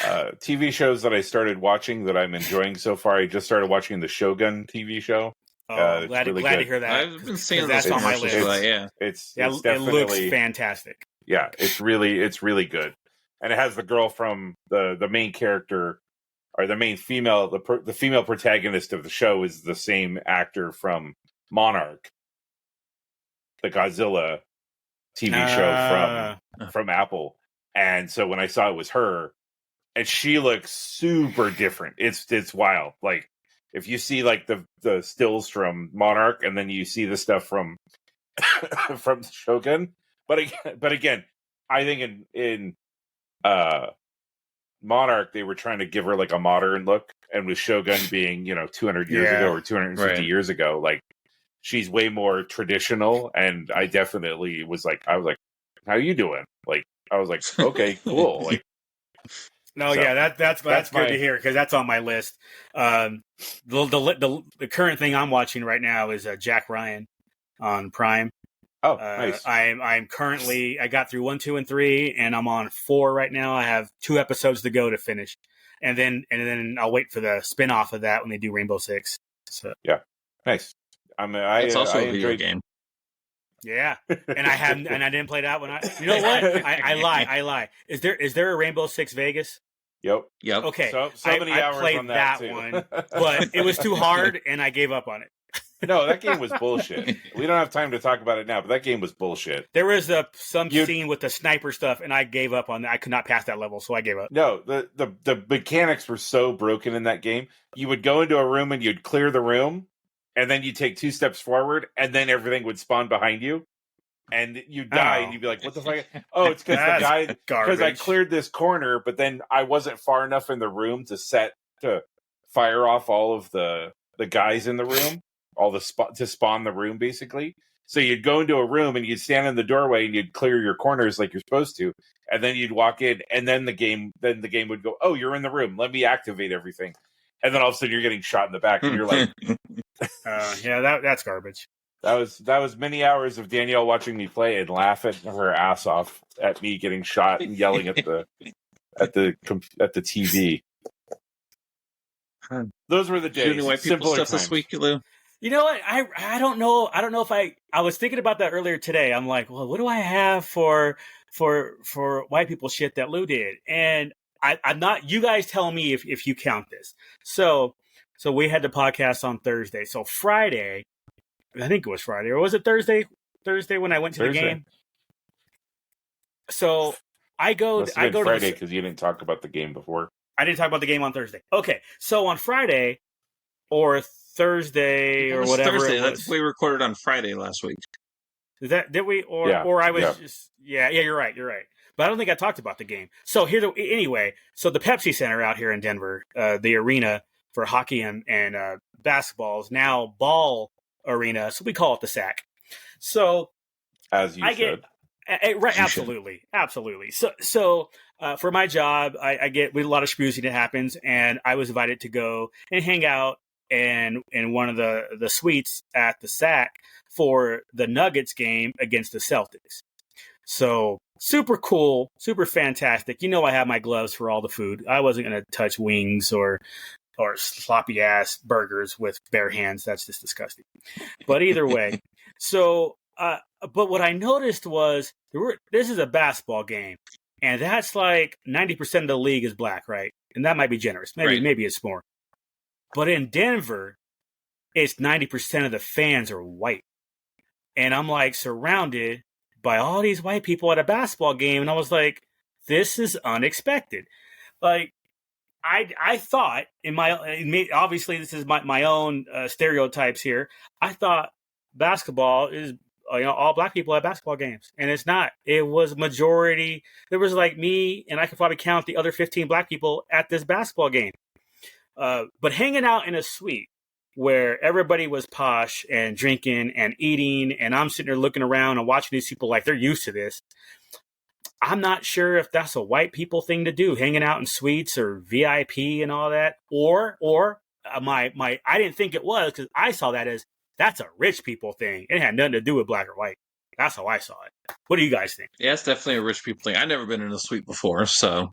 TV shows that I started watching that I'm enjoying so far. I just started watching the Shogun TV show. Oh, It's glad really to good. hear that. I've been seeing those that's on my commercials list. for that. Yeah, It's Yeah, definitely, it looks fantastic. Yeah, it's really good, and it has the girl from the main character, or the main female, the female protagonist of the show is the same actor from Monarch, the Godzilla TV show from Apple. And so when I saw it was her, and she looks super different. It's wild. Like if you see like the stills from Monarch, and then you see the stuff from from Shogun. But again, I think in Monarch they were trying to give her like a modern look, and with Shogun being 200 years ago or 250 years ago, like she's way more traditional. And I definitely was like, how you doing? Like I was like, okay, cool. Like no, so, yeah, that's good to hear, because that's on my list. The current thing I'm watching right now is Jack Ryan on Prime. Oh, nice. I'm currently, I got through 1, 2, and 3, and I'm on 4 right now. I have 2 episodes to go to finish, and then I'll wait for the spin-off of that when they do Rainbow Six. So yeah, nice. It's also a video game. Yeah, and I didn't play that one. You know what? I lie. Is there a Rainbow Six Vegas? Yep. Okay. So many hours played on that one, but it was too hard, and I gave up on it. No, that game was bullshit. We don't have time to talk about it now, but that game was bullshit. There was some scene with the sniper stuff, and I gave up on that. I could not pass that level, so I gave up. No, the mechanics were so broken in that game. You would go into a room and you'd clear the room, and then you take 2 steps forward, and then everything would spawn behind you, and you'd die, and you'd be like, "What the fuck?" Oh, it's because I cleared this corner, but then I wasn't far enough in the room to fire off all of the guys in the room. All the to spawn the room, basically. So you'd go into a room and you'd stand in the doorway and you'd clear your corners like you're supposed to, and then you'd walk in, and then the game would go, "Oh, you're in the room. Let me activate everything," and then all of a sudden you're getting shot in the back, and you're like, "Yeah, that's garbage." That was many hours of Danielle watching me play and laughing her ass off at me getting shot and yelling at the TV. Those were the days. Shooting white people stuff this week, Lou. You know what? I don't know. I don't know if I was thinking about that earlier today. I'm like, well, what do I have for white people shit that Lou did? And I'm not. You guys tell me if you count this. So we had the podcast on Thursday. So Friday, I think it was Friday, or was it Thursday? Thursday when I went to the game. So I go to Friday because you didn't talk about the game before. I didn't talk about the game on Thursday. Okay, so on Friday or Thursday or whatever Thursday. it was. That's we recorded on Friday last week. Did we? Or I was just you're right. But I don't think I talked about the game. So anyway, so the Pepsi Center out here in Denver, the arena for hockey and basketball is now Ball Arena, so we call it the SAC. So as you should. Right, absolutely. So for my job, I get a lot of schmoozing that happens, and I was invited to go and hang out in one of the suites at the SAC for the Nuggets game against the Celtics. So super cool, super fantastic. I have my gloves for all the food. I wasn't going to touch wings or sloppy ass burgers with bare hands. That's just disgusting. But either way, so. But what I noticed was this is a basketball game, and that's like 90% of the league is black, right? And that might be generous. Maybe it's more. But in Denver, it's 90% of the fans are white. And I'm like surrounded by all these white people at a basketball game, and I was like, this is unexpected. Like I thought obviously this is my own stereotypes here. I thought basketball is all black people at basketball games, and it's not. It was majority. There was like me, and I could probably count the other 15 black people at this basketball game. But hanging out in a suite where everybody was posh and drinking and eating, and I'm sitting there looking around and watching these people like they're used to this. I'm not sure if that's a white people thing to do, hanging out in suites or VIP and all that, or I didn't think it was, because I saw that as that's a rich people thing. It had nothing to do with black or white. That's how I saw it. What do you guys think? Yeah, it's definitely a rich people thing. I've never been in a suite before, so.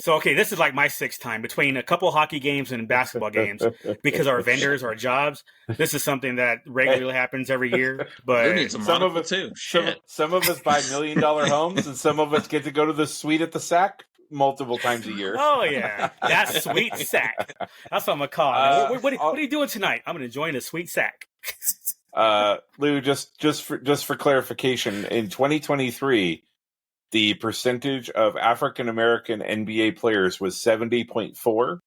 So, okay, this is like my sixth time between a couple hockey games and basketball games because our vendors, our jobs. This is something that regularly happens every year. Lou But needs a some of monocle us too. Shit. some of us buy $1 million homes, and some of us get to go to the suite at the Sack multiple times a year. oh yeah, that sweet sack. That's what I'm gonna call it. What are you doing tonight? I'm gonna join a sweet sack. Lou, just for clarification, in 2023, the percentage of African American NBA players was 70.4,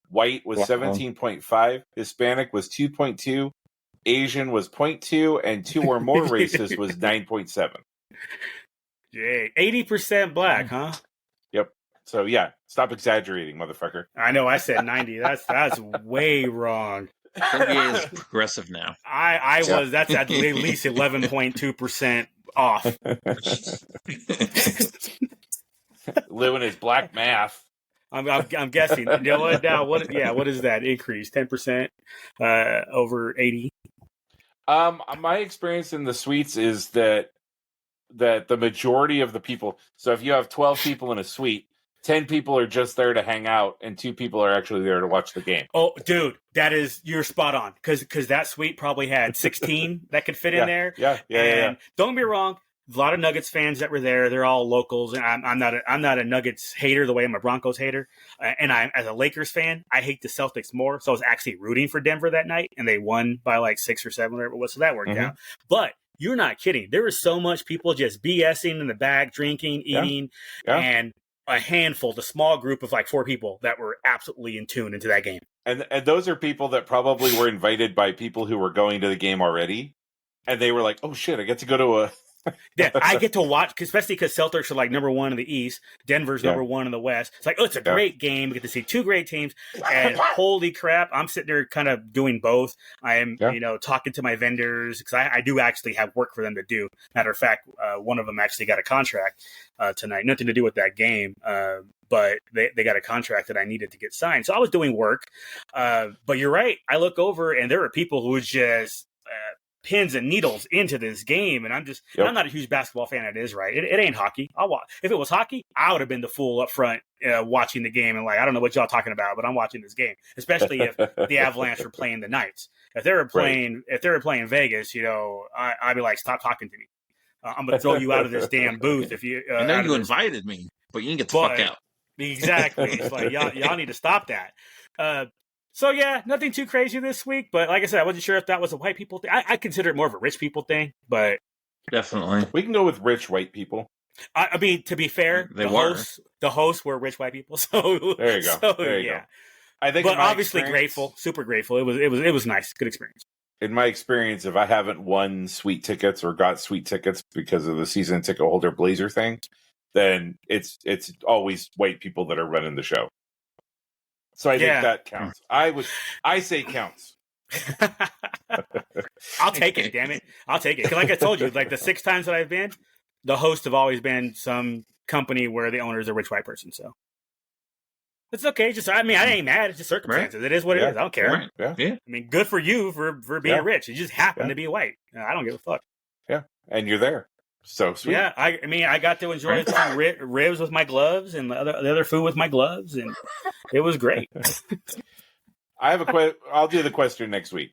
white was 17.5, Hispanic was 2.2, Asian was 0.2, and 2 or more races was 9.7. Yay, 80% black, huh? Yep. So yeah, stop exaggerating, motherfucker. I know. I said 90. That's way wrong. NBA is progressive now. I was. That's at least 11.2% off. Lou and his black math. I'm guessing. You know what? Now, what is that increase? 10% over 80. My experience in the suites is that the majority of the people. So if you have 12 people in a suite, 10 people are just there to hang out, and 2 people are actually there to watch the game. Oh, dude, you're spot on. Because that suite probably had 16 that could fit in there. Yeah. Don't get me wrong. A lot of Nuggets fans that were there, they're all locals, and I'm not a Nuggets hater the way I'm a Broncos hater. And I'm as a Lakers fan, I hate the Celtics more. So I was actually rooting for Denver that night, and they won by like 6 or 7, whatever it was. So that worked out. But you're not kidding. There was so much people just BSing in the back, drinking, eating, and a handful, the small group of like 4 people that were absolutely in tune into that game. And those are people that probably were invited by people who were going to the game already, and they were like, "Oh shit, I get to go to a." Yeah, I get to watch, especially because Celtics are like number 1 in the East, Denver's number 1 in the West. It's like, oh, it's a great game. We get to see 2 great teams, and holy crap, I'm sitting there kind of doing both. I am, talking to my vendors because I do actually have work for them to do. Matter of fact, one of them actually got a contract tonight, nothing to do with that game. But they got a contract that I needed to get signed. So I was doing work. But you're right. I look over and there are people who just pins and needles into this game. And I'm not a huge basketball fan. It is right. It ain't hockey. I'll watch. If it was hockey, I would have been the fool up front watching the game. And like, I don't know what y'all talking about, but I'm watching this game, especially if the Avalanche were playing the Knights. If they were playing Vegas, I'd be like, stop talking to me. I'm going to throw you out of this damn booth. If you, I know you invited me, but you can get the fuck out. Exactly. It's like, y'all need to stop that. So yeah, nothing too crazy this week, but like I said, I wasn't sure if that was a white people thing. I consider it more of a rich people thing, but definitely we can go with rich white people. I mean, to be fair, the hosts were rich white people. So there you go. So, there you go. I think, but obviously grateful, super grateful. It was nice, good experience. In my experience, if I haven't won sweet tickets or got sweet tickets because of the season ticket holder Blazer thing, then it's always white people that are running the show. So I think that counts. I say counts. I'll take it, damn it. I'll take it. Because like I told you, like the 6 times that I've been, the hosts have always been some company where the owner is a rich white person. So it's okay. I ain't mad. It's just circumstances. Right. It is what it is. I don't care. Right. Yeah. I mean, good for you for being rich. You just happen to be white. I don't give a fuck. Yeah. And you're there. So sweet. Yeah, I got to enjoy some ribs with my gloves and the other food with my gloves, and it was great. I have I'll do the question next week,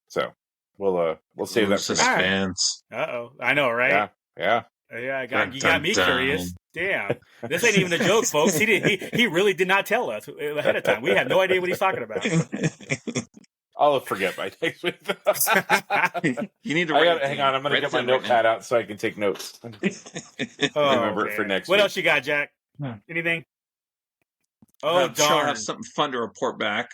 so we'll save that for suspense. I know, right? Yeah. You got me curious. Damn, this ain't even a joke, folks. He really did not tell us ahead of time. We have no idea what he's talking about. I'll forget by next week. You need to hang on. I'm going to get my notepad out so I can take notes. Remember it for next week. What else you got, Jack? Anything? Oh, darn. I have something fun to report back.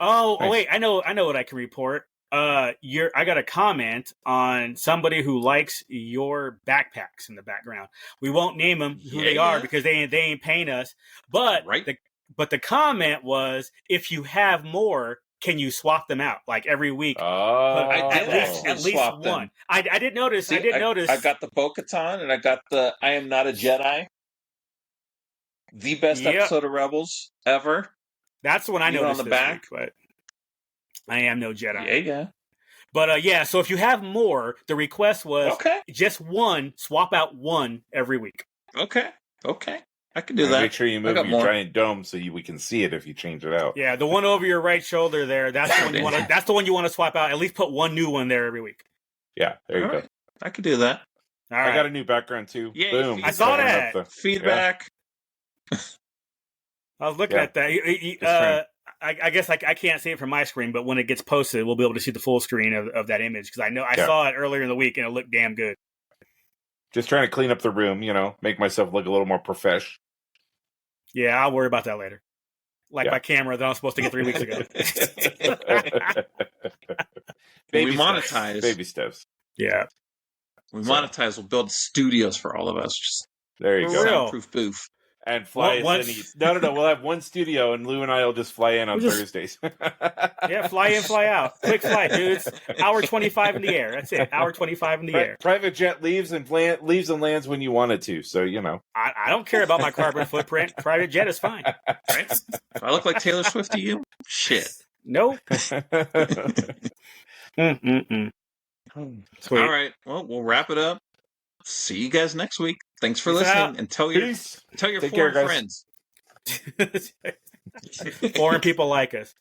Oh, wait. I know what I can report. I got a comment on somebody who likes your backpacks in the background. We won't name them who they are because they ain't paying us. But the comment was, if you have more, can you swap them out like every week? Oh, at least one. Them. I didn't notice. See, I got the Bo-Katan and I got the I Am Not a Jedi. The best episode of Rebels ever. That's the one I noticed on the back. Week, but I am no Jedi. Yeah. But yeah, so if you have more, the request was Okay. just one, swap out one every week. Okay. I can do that. Make sure you move got your more. giant dome so we can see it if you change it out. Yeah, the one over your right shoulder there, that's the one you want to that's the one you want to swap out. At least put one new one there every week. Yeah, there you All go. right. I can do that. All right. I got a new background too. Yay, Boom. I saw Covering that. up Feedback. I was looking Yeah. at that. I guess I can't see it from my screen, but when it gets posted, we'll be able to see the full screen of that image because I saw it earlier in the week and it looked damn good. Just trying to clean up the room, make myself look a little more profesh. Yeah, I'll worry about that later. Like Yeah. my camera that I was supposed to get 3 weeks ago. We monetize. Baby steps. Yeah. We monetize. We'll build studios for all of us. Just There you For go. real. soundproof booth. And fly us in east. No. We'll have one studio, and Lou and I will just fly in on Thursdays. Yeah, fly in, fly out. Quick flight, dudes. Hour 25 in the air. That's it. Hour 25 in the air. Private jet leaves and lands when you want it to. So I don't care about my carbon footprint. Private jet is fine. Right? If I look like Taylor Swift to you, shit. Nope. Mm-mm-mm. Sweet. All right. Well, we'll wrap it up. See you guys next week. Thanks for Peace listening, out. and tell your Peace. tell your Take care, foreign guys. friends. Foreign people like us.